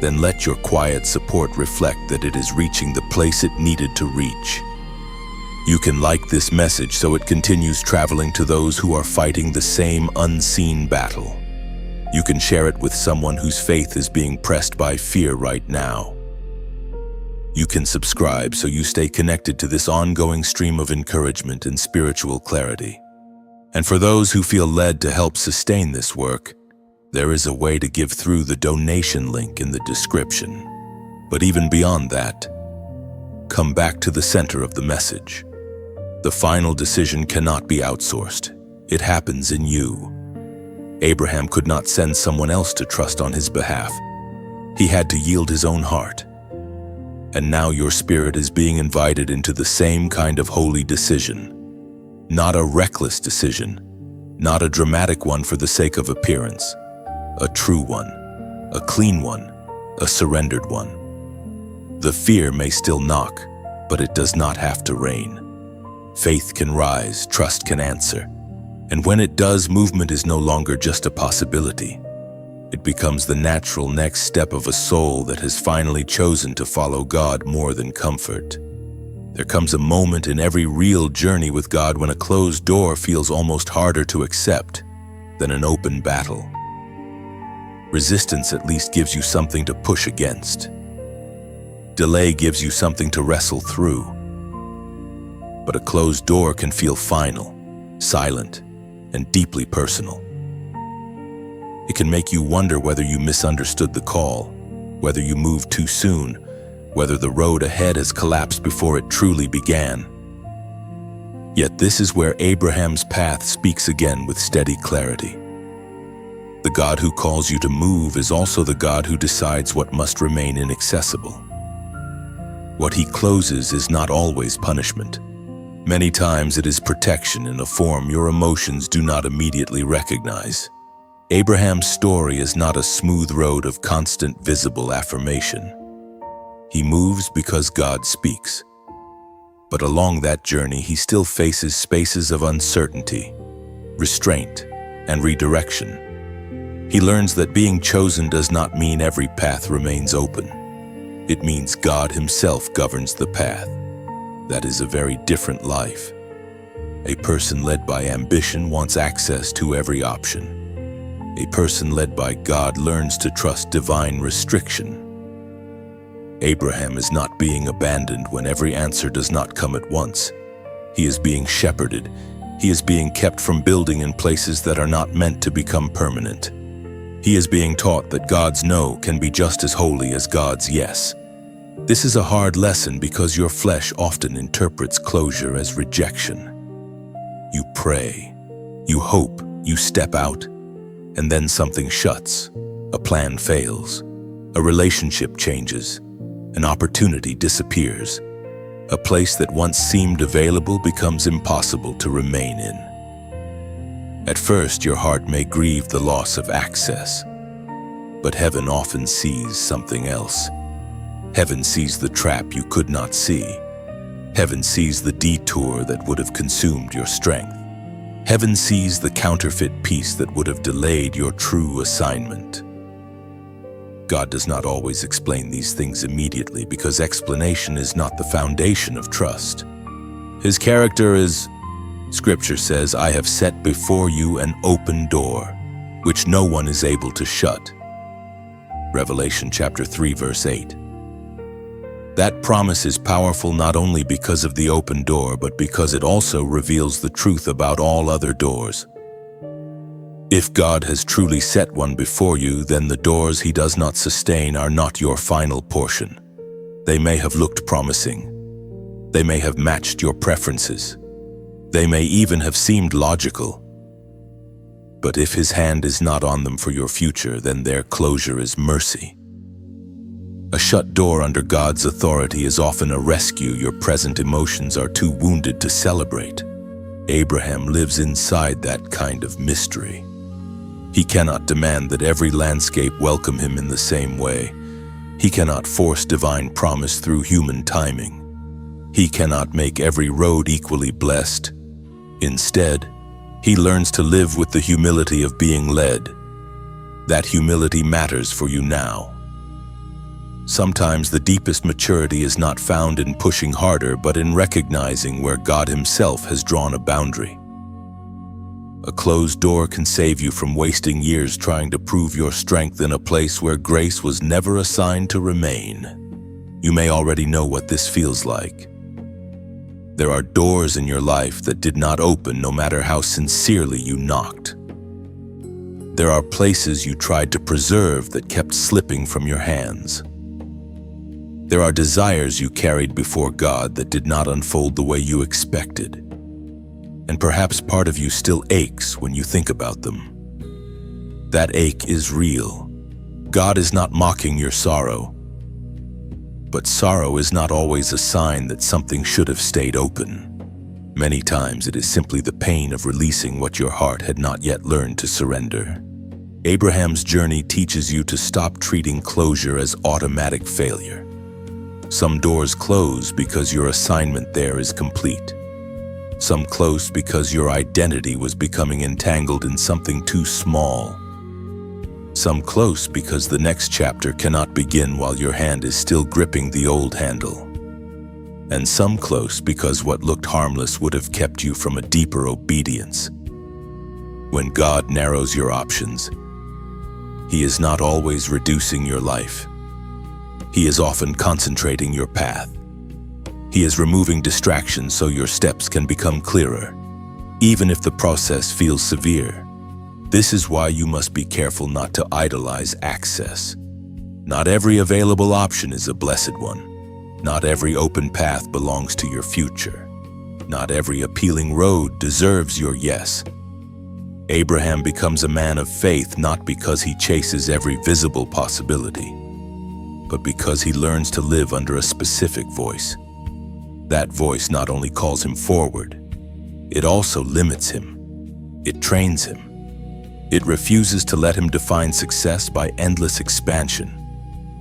then let your quiet support reflect that it is reaching the place it needed to reach. You can like this message so it continues traveling to those who are fighting the same unseen battle. You can share it with someone whose faith is being pressed by fear right now. You can subscribe so you stay connected to this ongoing stream of encouragement and spiritual clarity. And for those who feel led to help sustain this work, there is a way to give through the donation link in the description. But even beyond that, come back to the center of the message. The final decision cannot be outsourced. It happens in you. Abraham could not send someone else to trust on his behalf. He had to yield his own heart. And now your spirit is being invited into the same kind of holy decision. Not a reckless decision, not a dramatic one for the sake of appearance. A true one, a clean one, a surrendered one. The fear may still knock, but it does not have to reign. Faith can rise, trust can answer. And when it does, movement is no longer just a possibility. It becomes the natural next step of a soul that has finally chosen to follow God more than comfort. There comes a moment in every real journey with God when a closed door feels almost harder to accept than an open battle. Resistance at least gives you something to push against. Delay gives you something to wrestle through. But a closed door can feel final, silent, and deeply personal. It can make you wonder whether you misunderstood the call, whether you moved too soon, whether the road ahead has collapsed before it truly began. Yet this is where Abraham's path speaks again with steady clarity. The God who calls you to move is also the God who decides what must remain inaccessible. What he closes is not always punishment. Many times it is protection in a form your emotions do not immediately recognize. Abraham's story is not a smooth road of constant visible affirmation. He moves because God speaks. But along that journey, he still faces spaces of uncertainty, restraint, and redirection. He learns that being chosen does not mean every path remains open. It means God Himself governs the path. That is a very different life. A person led by ambition wants access to every option. A person led by God learns to trust divine restriction. Abraham is not being abandoned when every answer does not come at once. He is being shepherded. He is being kept from building in places that are not meant to become permanent. He is being taught that God's no can be just as holy as God's yes. This is a hard lesson because your flesh often interprets closure as rejection. You pray, you hope, you step out, and then something shuts. A plan fails. A relationship changes. An opportunity disappears. A place that once seemed available becomes impossible to remain in. At first, your heart may grieve the loss of access, but heaven often sees something else. Heaven sees the trap you could not see. Heaven sees the detour that would have consumed your strength. Heaven sees the counterfeit peace that would have delayed your true assignment. God does not always explain these things immediately because explanation is not the foundation of trust. His character is, Scripture says, I have set before you an open door, which no one is able to shut. Revelation chapter 3, verse 8. That promise is powerful not only because of the open door, but because it also reveals the truth about all other doors. If God has truly set one before you, then the doors He does not sustain are not your final portion. They may have looked promising. They may have matched your preferences. They may even have seemed logical. But if His hand is not on them for your future, then their closure is mercy. A shut door under God's authority is often a rescue your present emotions are too wounded to celebrate. Abraham lives inside that kind of mystery. He cannot demand that every landscape welcome him in the same way. He cannot force divine promise through human timing. He cannot make every road equally blessed. Instead, he learns to live with the humility of being led. That humility matters for you now. Sometimes the deepest maturity is not found in pushing harder, but in recognizing where God Himself has drawn a boundary. A closed door can save you from wasting years trying to prove your strength in a place where grace was never assigned to remain. You may already know what this feels like. There are doors in your life that did not open no matter how sincerely you knocked. There are places you tried to preserve that kept slipping from your hands. There are desires you carried before God that did not unfold the way you expected. And perhaps part of you still aches when you think about them. That ache is real. God is not mocking your sorrow. But sorrow is not always a sign that something should have stayed open. Many times it is simply the pain of releasing what your heart had not yet learned to surrender. Abraham's journey teaches you to stop treating closure as automatic failure. Some doors close because your assignment there is complete. Some close because your identity was becoming entangled in something too small. Some close because the next chapter cannot begin while your hand is still gripping the old handle. And some close because what looked harmless would have kept you from a deeper obedience. When God narrows your options, He is not always reducing your life. He is often concentrating your path. He is removing distractions so your steps can become clearer, even if the process feels severe. This is why you must be careful not to idolize access. Not every available option is a blessed one. Not every open path belongs to your future. Not every appealing road deserves your yes. Abraham becomes a man of faith not because he chases every visible possibility, but because he learns to live under a specific voice. That voice not only calls him forward, it also limits him. It trains him. It refuses to let him define success by endless expansion.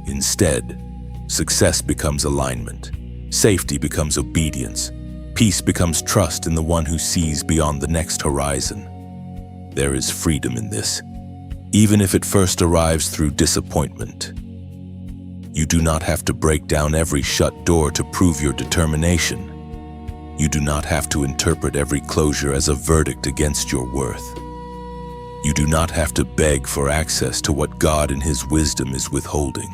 Instead, success becomes alignment. Safety becomes obedience. Peace becomes trust in the one who sees beyond the next horizon. There is freedom in this. even if it first arrives through disappointment. You do not have to break down every shut door to prove your determination. You do not have to interpret every closure as a verdict against your worth. You do not have to beg for access to what God in His wisdom is withholding.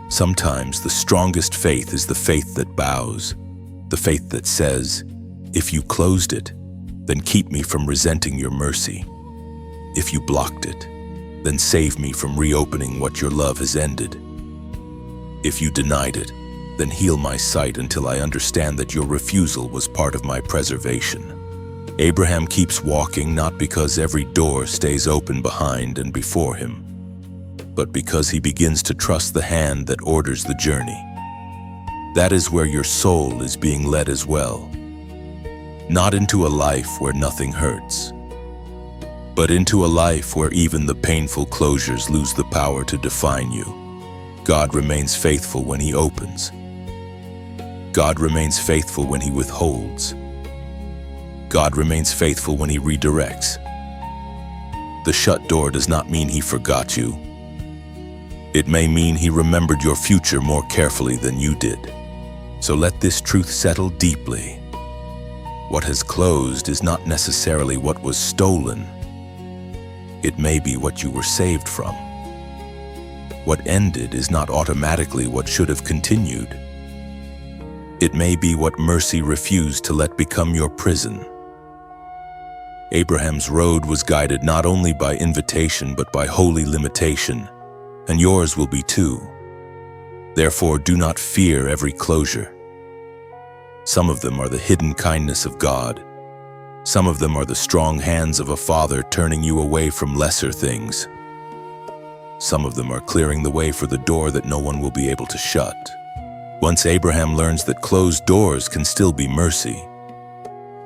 Sometimes the strongest faith is the faith that bows, the faith that says, "If you closed it, then keep me from resenting your mercy. If you blocked it, then save me from reopening what your love has ended. If you denied it, then heal my sight until I understand that your refusal was part of my preservation." Abraham keeps walking not because every door stays open behind and before him, but because he begins to trust the hand that orders the journey. That is where your soul is being led as well. Not into a life where nothing hurts, but into a life where even the painful closures lose the power to define you. God remains faithful when He opens. God remains faithful when He withholds. God remains faithful when He redirects. The shut door does not mean He forgot you. It may mean He remembered your future more carefully than you did. So let this truth settle deeply. What has closed is not necessarily what was stolen. It may be what you were saved from. What ended is not automatically what should have continued. It may be what mercy refused to let become your prison. Abraham's road was guided not only by invitation but by holy limitation, and yours will be too. Therefore, do not fear every closure. Some of them are the hidden kindness of God. Some of them are the strong hands of a father turning you away from lesser things. Some of them are clearing the way for the door that no one will be able to shut. Once Abraham learns that closed doors can still be mercy,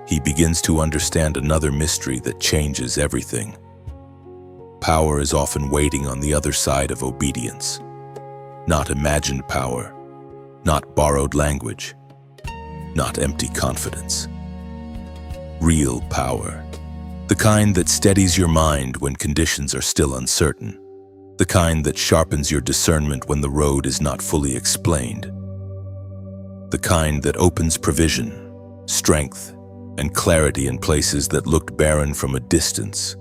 he begins to understand another mystery that changes everything. Power is often waiting on the other side of obedience. Not imagined power, not borrowed language, not empty confidence. Real power, the kind that steadies your mind when conditions are still uncertain, the kind that sharpens your discernment when the road is not fully explained, the kind that opens provision, strength, and clarity in places that looked barren from a distance.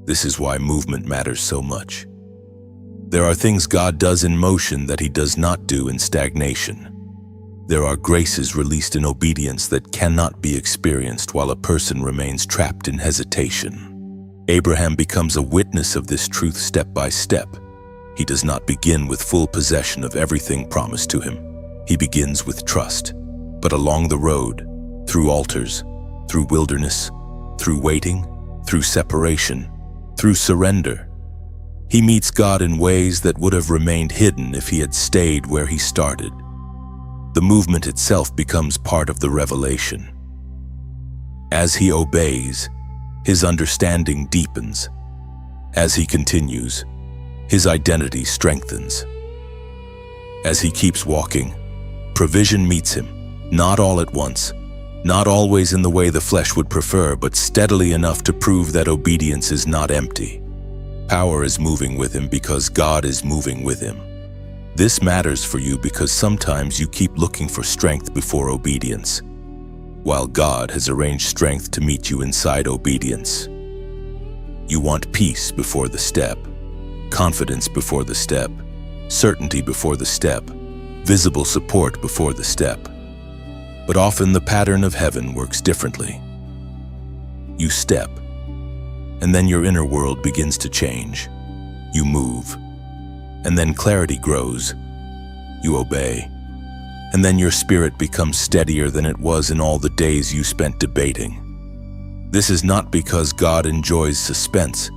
This is why movement matters so much. There are things God does in motion that He does not do in stagnation. There are graces released in obedience that cannot be experienced while a person remains trapped in hesitation. Abraham becomes a witness of this truth step by step. He does not begin with full possession of everything promised to him. He begins with trust. But along the road, through altars, through wilderness, through waiting, through separation, through surrender, he meets God in ways that would have remained hidden if he had stayed where he started. The movement itself becomes part of the revelation. As he obeys, his understanding deepens. As he continues, his identity strengthens. As he keeps walking, provision meets him, not all at once, not always in the way the flesh would prefer, but steadily enough to prove that obedience is not empty. Power is moving with him because God is moving with him. This matters for you because sometimes you keep looking for strength before obedience, while God has arranged strength to meet you inside obedience. You want peace before the step, confidence before the step, certainty before the step, visible support before the step. But often the pattern of heaven works differently. You step, and then your inner world begins to change. You move, and then clarity grows. You obey, and then your spirit becomes steadier than it was in all the days you spent debating. This is not because God enjoys suspense.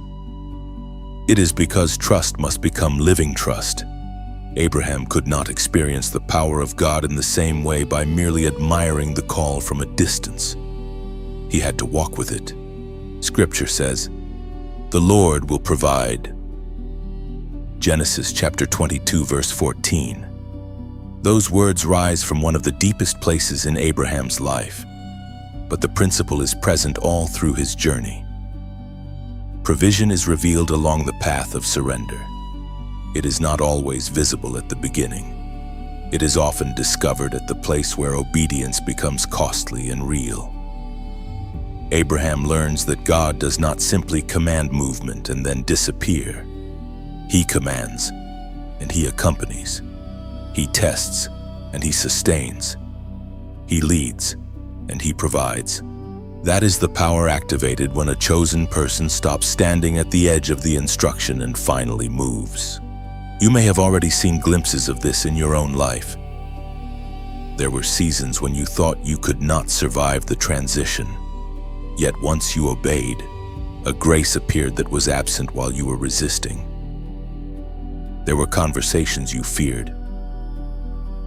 It is because trust must become living trust. Abraham could not experience the power of God in the same way by merely admiring the call from a distance. He had to walk with it. Scripture says, "The Lord will provide." Genesis chapter 22, verse 14. Those words rise from one of the deepest places in Abraham's life, but the principle is present all through his journey. Provision is revealed along the path of surrender. It is not always visible at the beginning. It is often discovered at the place where obedience becomes costly and real. Abraham learns that God does not simply command movement and then disappear. He commands, and he accompanies. He tests, and he sustains. He leads, and he provides. That is the power activated when a chosen person stops standing at the edge of the instruction and finally moves. You may have already seen glimpses of this in your own life. There were seasons when you thought you could not survive the transition. Yet once you obeyed, a grace appeared that was absent while you were resisting. There were conversations you feared,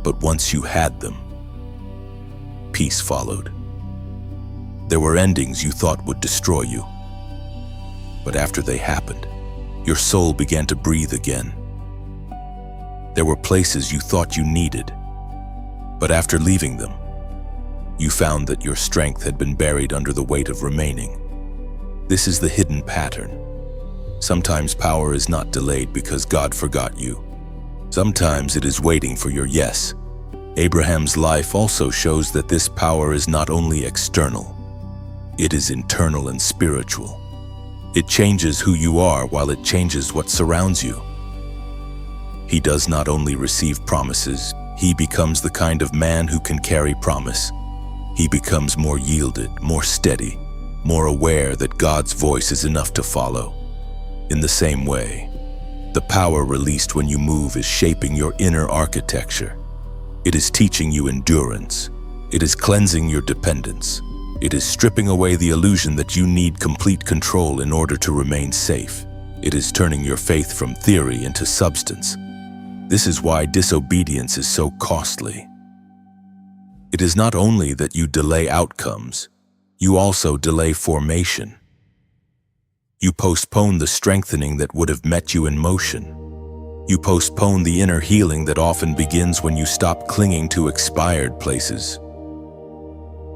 but once you had them, peace followed. There were endings you thought would destroy you, but after they happened, your soul began to breathe again. There were places you thought you needed, but after leaving them, you found that your strength had been buried under the weight of remaining. This is the hidden pattern. Sometimes power is not delayed because God forgot you. Sometimes it is waiting for your yes. Abraham's life also shows that this power is not only external, it is internal and spiritual. It changes who you are while it changes what surrounds you. He does not only receive promises, he becomes the kind of man who can carry promise. He becomes more yielded, more steady, more aware that God's voice is enough to follow. In the same way, the power released when you move is shaping your inner architecture. It is teaching you endurance. It is cleansing your dependence. It is stripping away the illusion that you need complete control in order to remain safe. It is turning your faith from theory into substance. This is why disobedience is so costly. It is not only that you delay outcomes, you also delay formation. You postpone the strengthening that would have met you in motion. You postpone the inner healing that often begins when you stop clinging to expired places.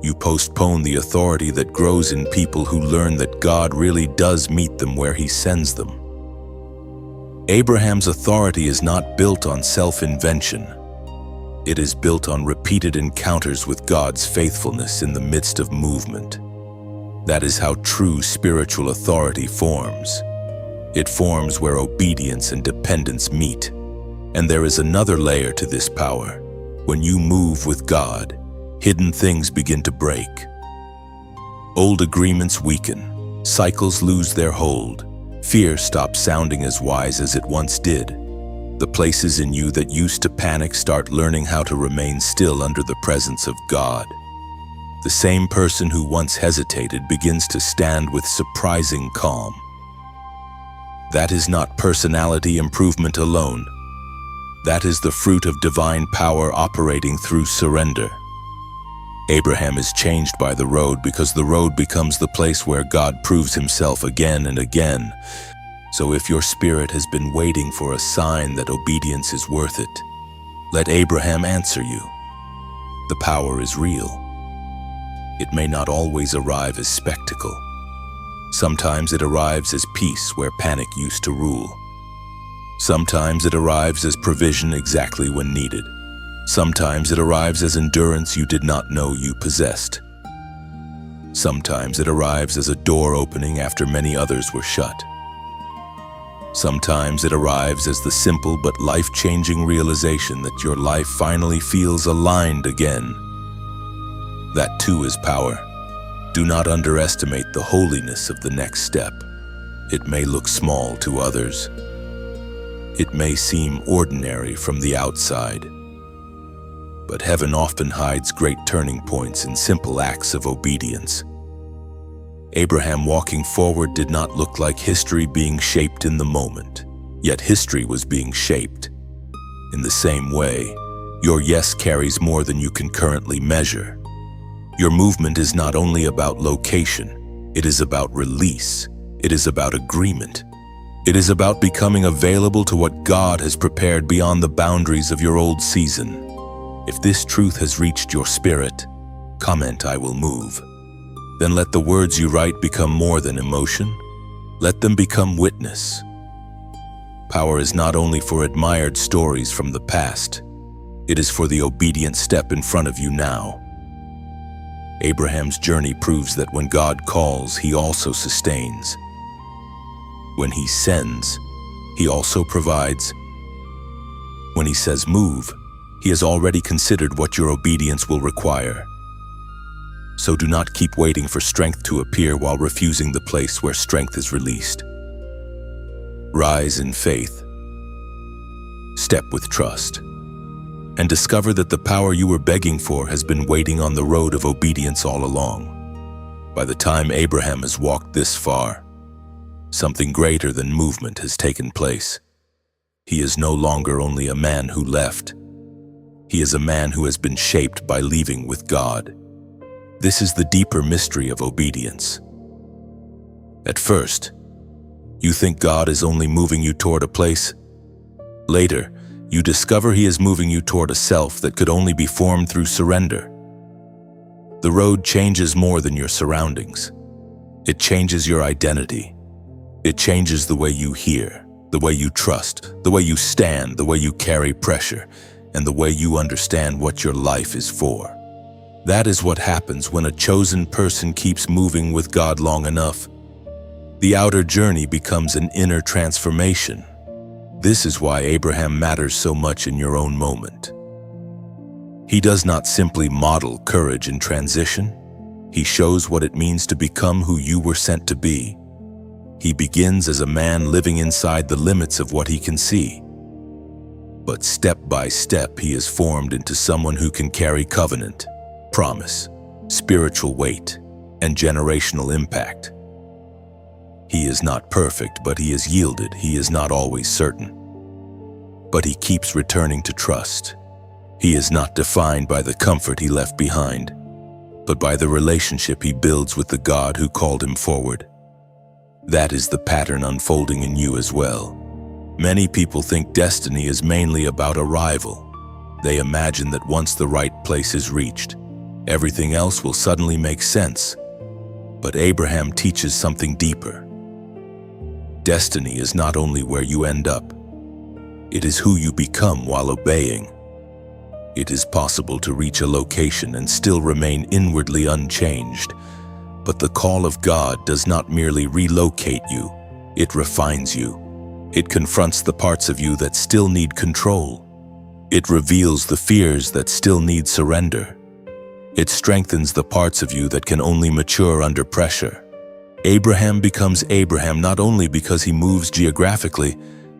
You postpone the authority that grows in people who learn that God really does meet them where He sends them. Abraham's authority is not built on self-invention. It is built on repeated encounters with God's faithfulness in the midst of movement. That is how true spiritual authority forms. It forms where obedience and dependence meet. And there is another layer to this power. When you move with God, hidden things begin to break. Old agreements weaken, cycles lose their hold, fear stops sounding as wise as it once did. The places in you that used to panic start learning how to remain still under the presence of God. The same person who once hesitated begins to stand with surprising calm. That is not personality improvement alone. That is the fruit of divine power operating through surrender. Abraham is changed by the road because the road becomes the place where God proves Himself again and again. So if your spirit has been waiting for a sign that obedience is worth it, let Abraham answer you. The power is real. It may not always arrive as spectacle. Sometimes it arrives as peace where panic used to rule. Sometimes it arrives as provision exactly when needed. Sometimes it arrives as endurance you did not know you possessed. Sometimes it arrives as a door opening after many others were shut. Sometimes it arrives as the simple but life-changing realization that your life finally feels aligned again. That too is power. Do not underestimate the holiness of the next step. It may look small to others. It may seem ordinary from the outside. But heaven often hides great turning points in simple acts of obedience. Abraham walking forward did not look like history being shaped in the moment, yet history was being shaped. In the same way, your yes carries more than you can currently measure. Your movement is not only about location, it is about release, it is about agreement. It is about becoming available to what God has prepared beyond the boundaries of your old season. If this truth has reached your spirit, comment, "I will move." Then let the words you write become more than emotion. Let them become witness. Power is not only for admired stories from the past, it is for the obedient step in front of you now. Abraham's journey proves that when God calls, he also sustains. When he sends, he also provides. When he says move, he has already considered what your obedience will require. So do not keep waiting for strength to appear while refusing the place where strength is released. Rise in faith. Step with trust. And discover that the power you were begging for has been waiting on the road of obedience all along. By the time Abraham has walked this far, something greater than movement has taken place. He is no longer only a man who left. He is a man who has been shaped by leaving with God. This is the deeper mystery of obedience. At first, you think God is only moving you toward a place. Later, you discover he is moving you toward a self that could only be formed through surrender. The road changes more than your surroundings. It changes your identity. It changes the way you hear, the way you trust, the way you stand, the way you carry pressure, and the way you understand what your life is for. That is what happens when a chosen person keeps moving with God long enough. The outer journey becomes an inner transformation. This is why Abraham matters so much in your own moment. He does not simply model courage in transition. He shows what it means to become who you were sent to be. He begins as a man living inside the limits of what he can see. But step by step, he is formed into someone who can carry covenant, promise, spiritual weight, and generational impact. He is not perfect, but he is yielded. He is not always certain, but he keeps returning to trust. He is not defined by the comfort he left behind, but by the relationship he builds with the God who called him forward. That is the pattern unfolding in you as well. Many people think destiny is mainly about arrival. They imagine that once the right place is reached, everything else will suddenly make sense. But Abraham teaches something deeper. Destiny is not only where you end up, it is who you become while obeying. It is possible to reach a location and still remain inwardly unchanged, but the call of God does not merely relocate you, it refines you. It confronts the parts of you that still need control. It reveals the fears that still need surrender. It strengthens the parts of you that can only mature under pressure. Abraham becomes Abraham not only because he moves geographically,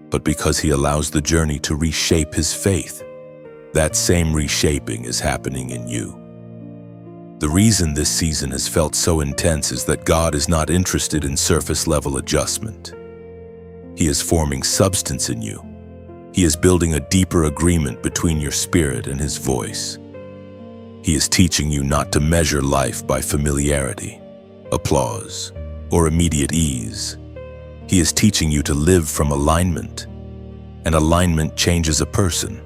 but because he allows the journey to reshape his faith. That same reshaping is happening in you. The reason this season has felt so intense is that God is not interested in surface-level adjustment. He is forming substance in you. He is building a deeper agreement between your spirit and his voice. He is teaching you not to measure life by familiarity, applause, or immediate ease. He is teaching you to live from alignment, and alignment changes a person.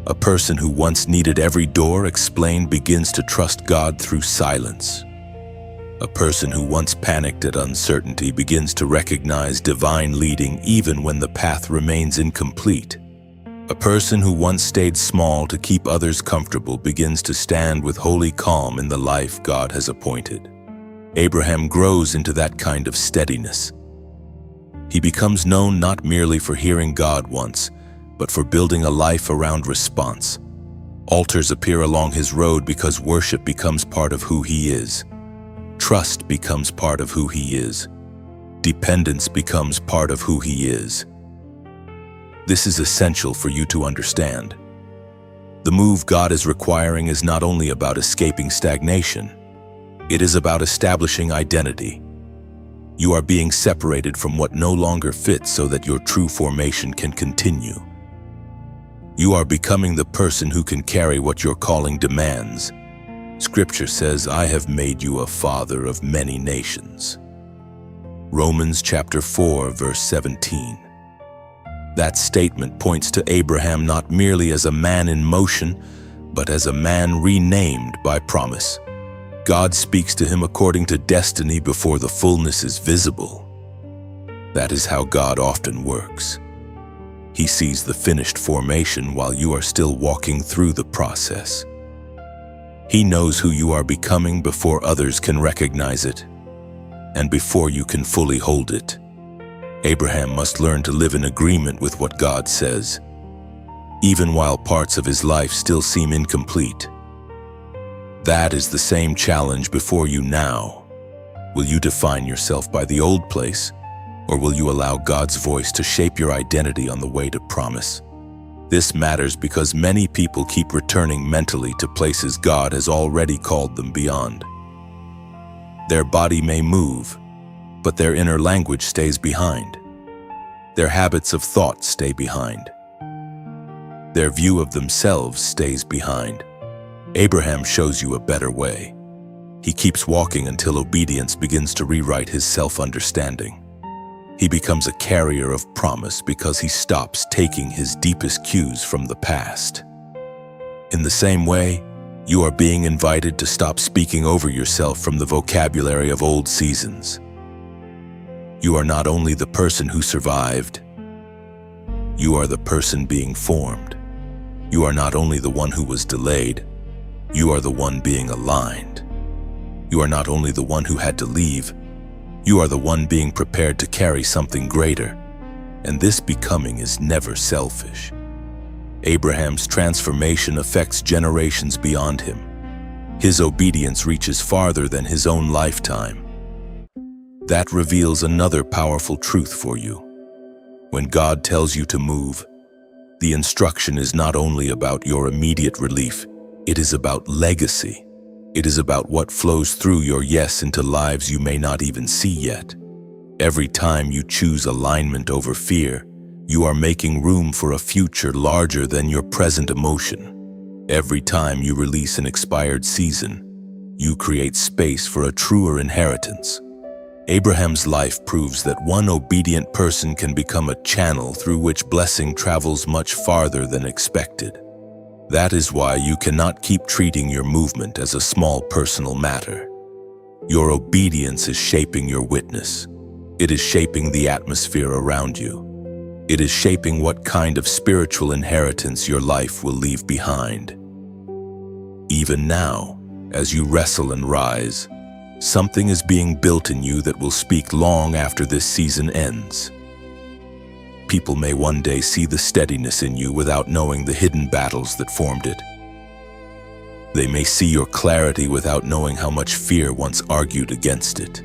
A person who once needed every door explained begins to trust God through silence. A person who once panicked at uncertainty begins to recognize divine leading even when the path remains incomplete. A person who once stayed small to keep others comfortable begins to stand with holy calm in the life God has appointed. Abraham grows into that kind of steadiness. He becomes known not merely for hearing God once, but for building a life around response. Altars appear along his road because worship becomes part of who he is. Trust becomes part of who he is. Dependence becomes part of who he is. This is essential for you to understand. The move God is requiring is not only about escaping stagnation, it is about establishing identity. You are being separated from what no longer fits so that your true formation can continue. You are becoming the person who can carry what your calling demands. Scripture says, "I have made you a father of many nations." Romans chapter 4, verse 17. That statement points to Abraham not merely as a man in motion, but as a man renamed by promise. God speaks to him according to destiny before the fullness is visible. That is how God often works. He sees the finished formation while you are still walking through the process. He knows who you are becoming before others can recognize it, and before you can fully hold it. Abraham must learn to live in agreement with what God says, even while parts of his life still seem incomplete. That is the same challenge before you now. Will you define yourself by the old place, or will you allow God's voice to shape your identity on the way to promise? This matters because many people keep returning mentally to places God has already called them beyond. Their body may move, but their inner language stays behind. Their habits of thought stay behind. Their view of themselves stays behind. Abraham shows you a better way. He keeps walking until obedience begins to rewrite his self-understanding. He becomes a carrier of promise because he stops taking his deepest cues from the past. In the same way, you are being invited to stop speaking over yourself from the vocabulary of old seasons. You are not only the person who survived, you are the person being formed. You are not only the one who was delayed, you are the one being aligned. You are not only the one who had to leave, you are the one being prepared to carry something greater, and this becoming is never selfish. Abraham's transformation affects generations beyond him. His obedience reaches farther than his own lifetime. That reveals another powerful truth for you. When God tells you to move, the instruction is not only about your immediate relief, it is about legacy. It is about what flows through your yes into lives you may not even see yet. Every time you choose alignment over fear, you are making room for a future larger than your present emotion. Every time you release an expired season, you create space for a truer inheritance. Abraham's life proves that one obedient person can become a channel through which blessing travels much farther than expected. That is why you cannot keep treating your movement as a small personal matter. Your obedience is shaping your witness. It is shaping the atmosphere around you. It is shaping what kind of spiritual inheritance your life will leave behind. Even now, as you wrestle and rise, something is being built in you that will speak long after this season ends. People may one day see the steadiness in you without knowing the hidden battles that formed it. They may see your clarity without knowing how much fear once argued against it.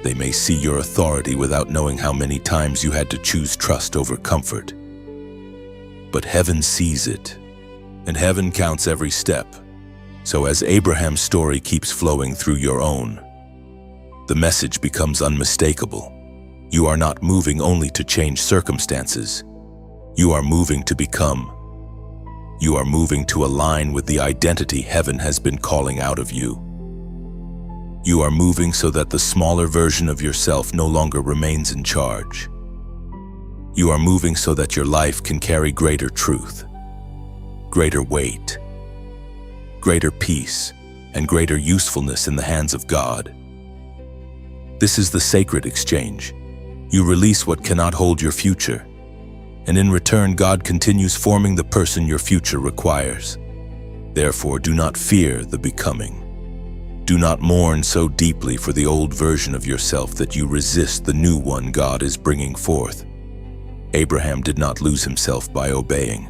They may see your authority without knowing how many times you had to choose trust over comfort. But heaven sees it, and heaven counts every step. So as Abraham's story keeps flowing through your own, the message becomes unmistakable. You are not moving only to change circumstances. You are moving to become. You are moving to align with the identity heaven has been calling out of you. You are moving so that the smaller version of yourself no longer remains in charge. You are moving so that your life can carry greater truth, greater weight, greater peace, and greater usefulness in the hands of God. This is the sacred exchange. You release what cannot hold your future, and in return, God continues forming the person your future requires. Therefore, do not fear the becoming. Do not mourn so deeply for the old version of yourself that you resist the new one God is bringing forth. Abraham did not lose himself by obeying.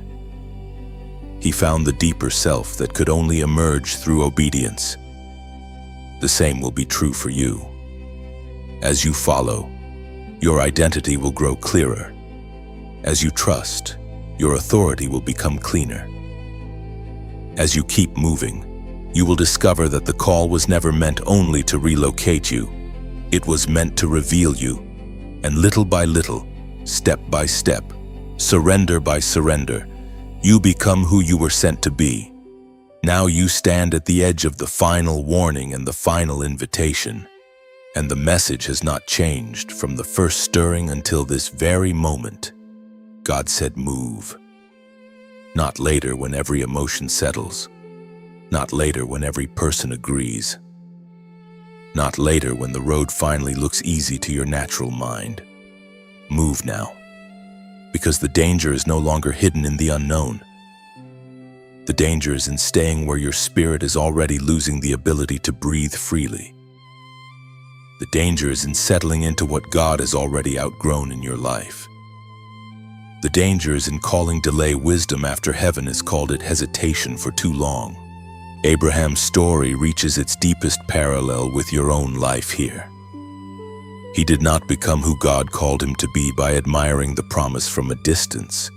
He found the deeper self that could only emerge through obedience. The same will be true for you. As you follow, your identity will grow clearer. As you trust, your authority will become cleaner. As you keep moving, you will discover that the call was never meant only to relocate you. It was meant to reveal you, and little by little, step by step, surrender by surrender, you become who you were sent to be. Now you stand at the edge of the final warning and the final invitation. And the message has not changed from the first stirring until this very moment. God said move. Not later when every emotion settles. Not later when every person agrees. Not later when the road finally looks easy to your natural mind. Move now, because the danger is no longer hidden in the unknown. The danger is in staying where your spirit is already losing the ability to breathe freely. The danger is in settling into what God has already outgrown in your life. The danger is in calling delay wisdom after heaven has called it hesitation for too long. Abraham's story reaches its deepest parallel with your own life here. He did not become who God called him to be by admiring the promise from a distance.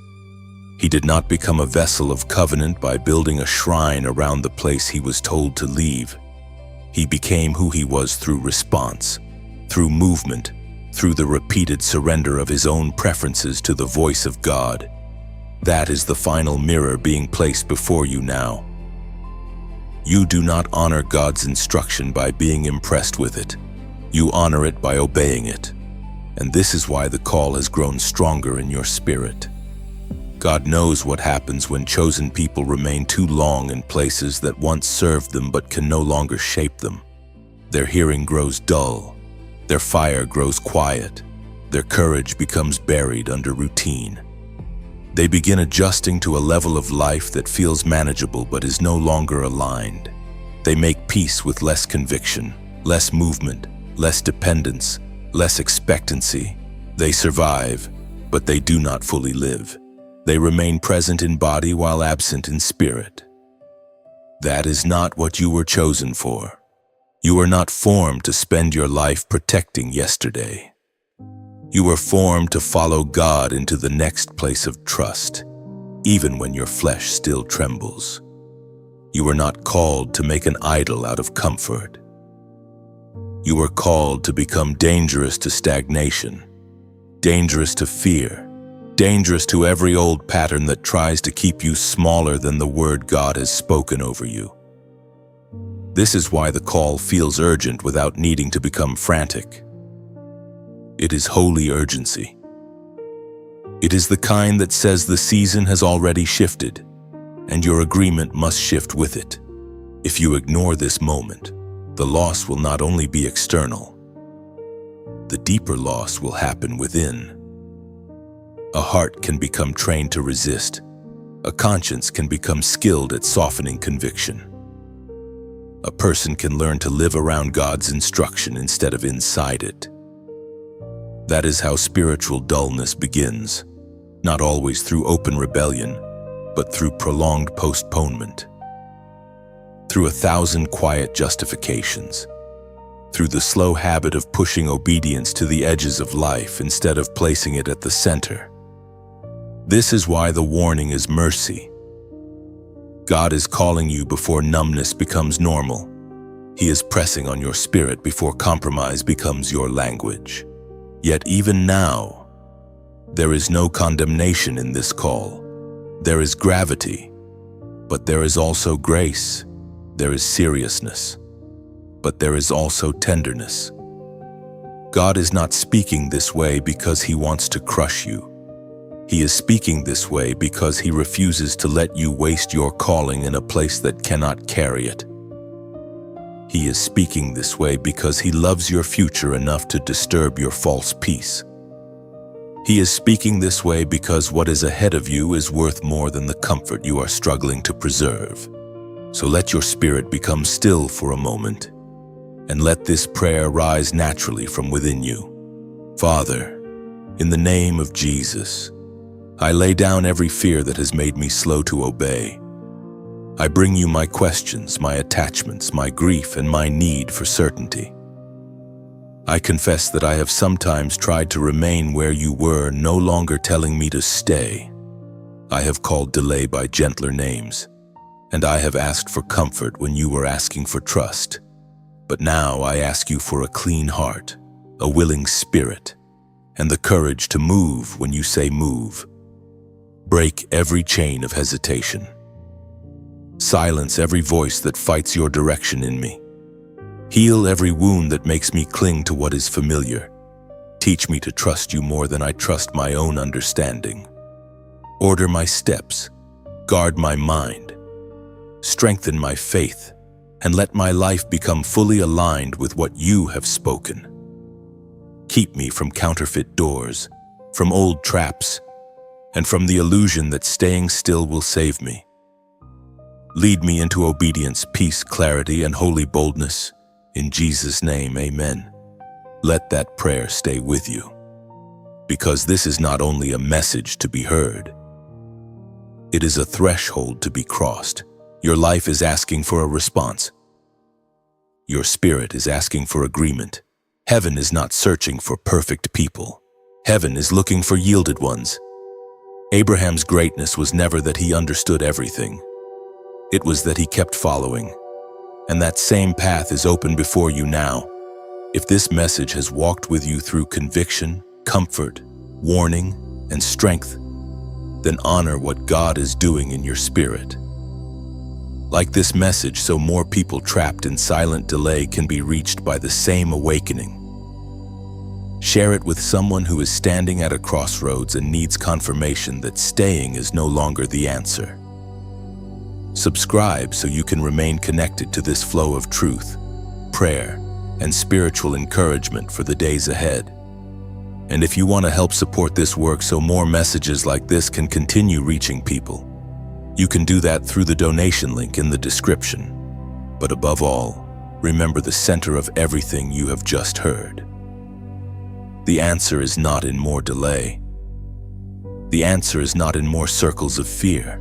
He did not become a vessel of covenant by building a shrine around the place he was told to leave. He became who he was through response, through movement, through the repeated surrender of his own preferences to the voice of God. That is the final mirror being placed before you now. You do not honor God's instruction by being impressed with it. You honor it by obeying it. And this is why the call has grown stronger in your spirit. God knows what happens when chosen people remain too long in places that once served them but can no longer shape them. Their hearing grows dull. Their fire grows quiet. Their courage becomes buried under routine. They begin adjusting to a level of life that feels manageable but is no longer aligned. They make peace with less conviction, less movement, less dependence, less expectancy. They survive, but they do not fully live. They remain present in body while absent in spirit. That is not what you were chosen for. You are not formed to spend your life protecting yesterday. You are formed to follow God into the next place of trust, even when your flesh still trembles. You are not called to make an idol out of comfort. You are called to become dangerous to stagnation, dangerous to fear, dangerous to every old pattern that tries to keep you smaller than the word God has spoken over you. This is why the call feels urgent without needing to become frantic. It is holy urgency. It is the kind that says the season has already shifted, and your agreement must shift with it. If you ignore this moment, the loss will not only be external. The deeper loss will happen within. A heart can become trained to resist. A conscience can become skilled at softening conviction. A person can learn to live around God's instruction instead of inside it. That is how spiritual dullness begins, not always through open rebellion, but through prolonged postponement. Through 1,000 quiet justifications. Through the slow habit of pushing obedience to the edges of life instead of placing it at the center. This is why the warning is mercy. God is calling you before numbness becomes normal. He is pressing on your spirit before compromise becomes your language. Yet even now, there is no condemnation in this call. There is gravity, but there is also grace. There is seriousness, but there is also tenderness. God is not speaking this way because He wants to crush you. He is speaking this way because He refuses to let you waste your calling in a place that cannot carry it. He is speaking this way because He loves your future enough to disturb your false peace. He is speaking this way because what is ahead of you is worth more than the comfort you are struggling to preserve. So let your spirit become still for a moment, and let this prayer rise naturally from within you. Father, in the name of Jesus, I lay down every fear that has made me slow to obey. I bring you my questions, my attachments, my grief, and my need for certainty. I confess that I have sometimes tried to remain where you were, no longer telling me to stay. I have called delay by gentler names, and I have asked for comfort when you were asking for trust. But now I ask you for a clean heart, a willing spirit, and the courage to move when you say move. Break every chain of hesitation. Silence every voice that fights your direction in me. Heal every wound that makes me cling to what is familiar. Teach me to trust you more than I trust my own understanding. Order my steps, guard my mind, strengthen my faith, and let my life become fully aligned with what you have spoken. Keep me from counterfeit doors, from old traps, and from the illusion that staying still will save me. Lead me into obedience, peace, clarity, and holy boldness. In Jesus' name, amen. Let that prayer stay with you, because this is not only a message to be heard, it is a threshold to be crossed. Your life is asking for a response. Your spirit is asking for agreement. Heaven is not searching for perfect people. Heaven is looking for yielded ones. Abraham's greatness was never that he understood everything. It was that he kept following. And that same path is open before you now. If this message has walked with you through conviction, comfort, warning, and strength, then honor what God is doing in your spirit. Like this message, so more people trapped in silent delay can be reached by the same awakening. Share it with someone who is standing at a crossroads and needs confirmation that staying is no longer the answer. Subscribe so you can remain connected to this flow of truth, prayer, and spiritual encouragement for the days ahead. And if you want to help support this work so more messages like this can continue reaching people, you can do that through the donation link in the description. But above all, remember the center of everything you have just heard. The answer is not in more delay. The answer is not in more circles of fear.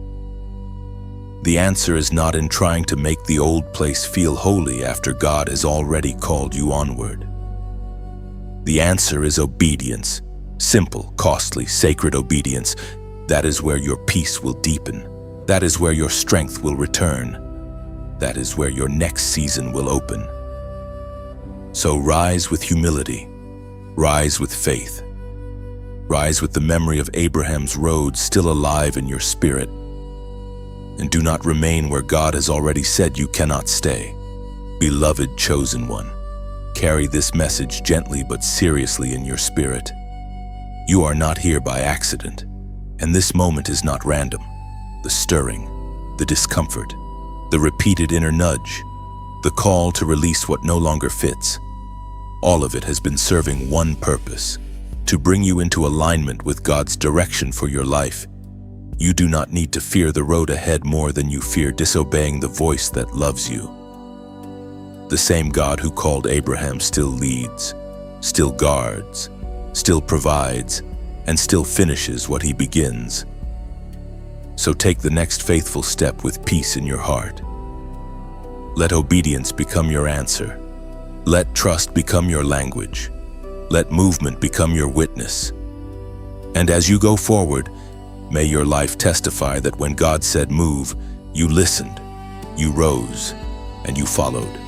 The answer is not in trying to make the old place feel holy after God has already called you onward. The answer is obedience. Simple, costly, sacred obedience. That is where your peace will deepen. That is where your strength will return. That is where your next season will open. So rise with humility. Rise with faith. Rise with the memory of Abraham's road still alive in your spirit. And do not remain where God has already said you cannot stay. Beloved chosen one, carry this message gently but seriously in your spirit. You are not here by accident, and this moment is not random. The stirring, the discomfort, the repeated inner nudge, the call to release what no longer fits, all of it has been serving one purpose: to bring you into alignment with God's direction for your life. You do not need to fear the road ahead more than you fear disobeying the voice that loves you. The same God who called Abraham still leads, still guards, still provides, and still finishes what he begins. So take the next faithful step with peace in your heart. Let obedience become your answer. Let trust become your language. Let movement become your witness. And as you go forward, may your life testify that when God said move, you listened, you rose, and you followed.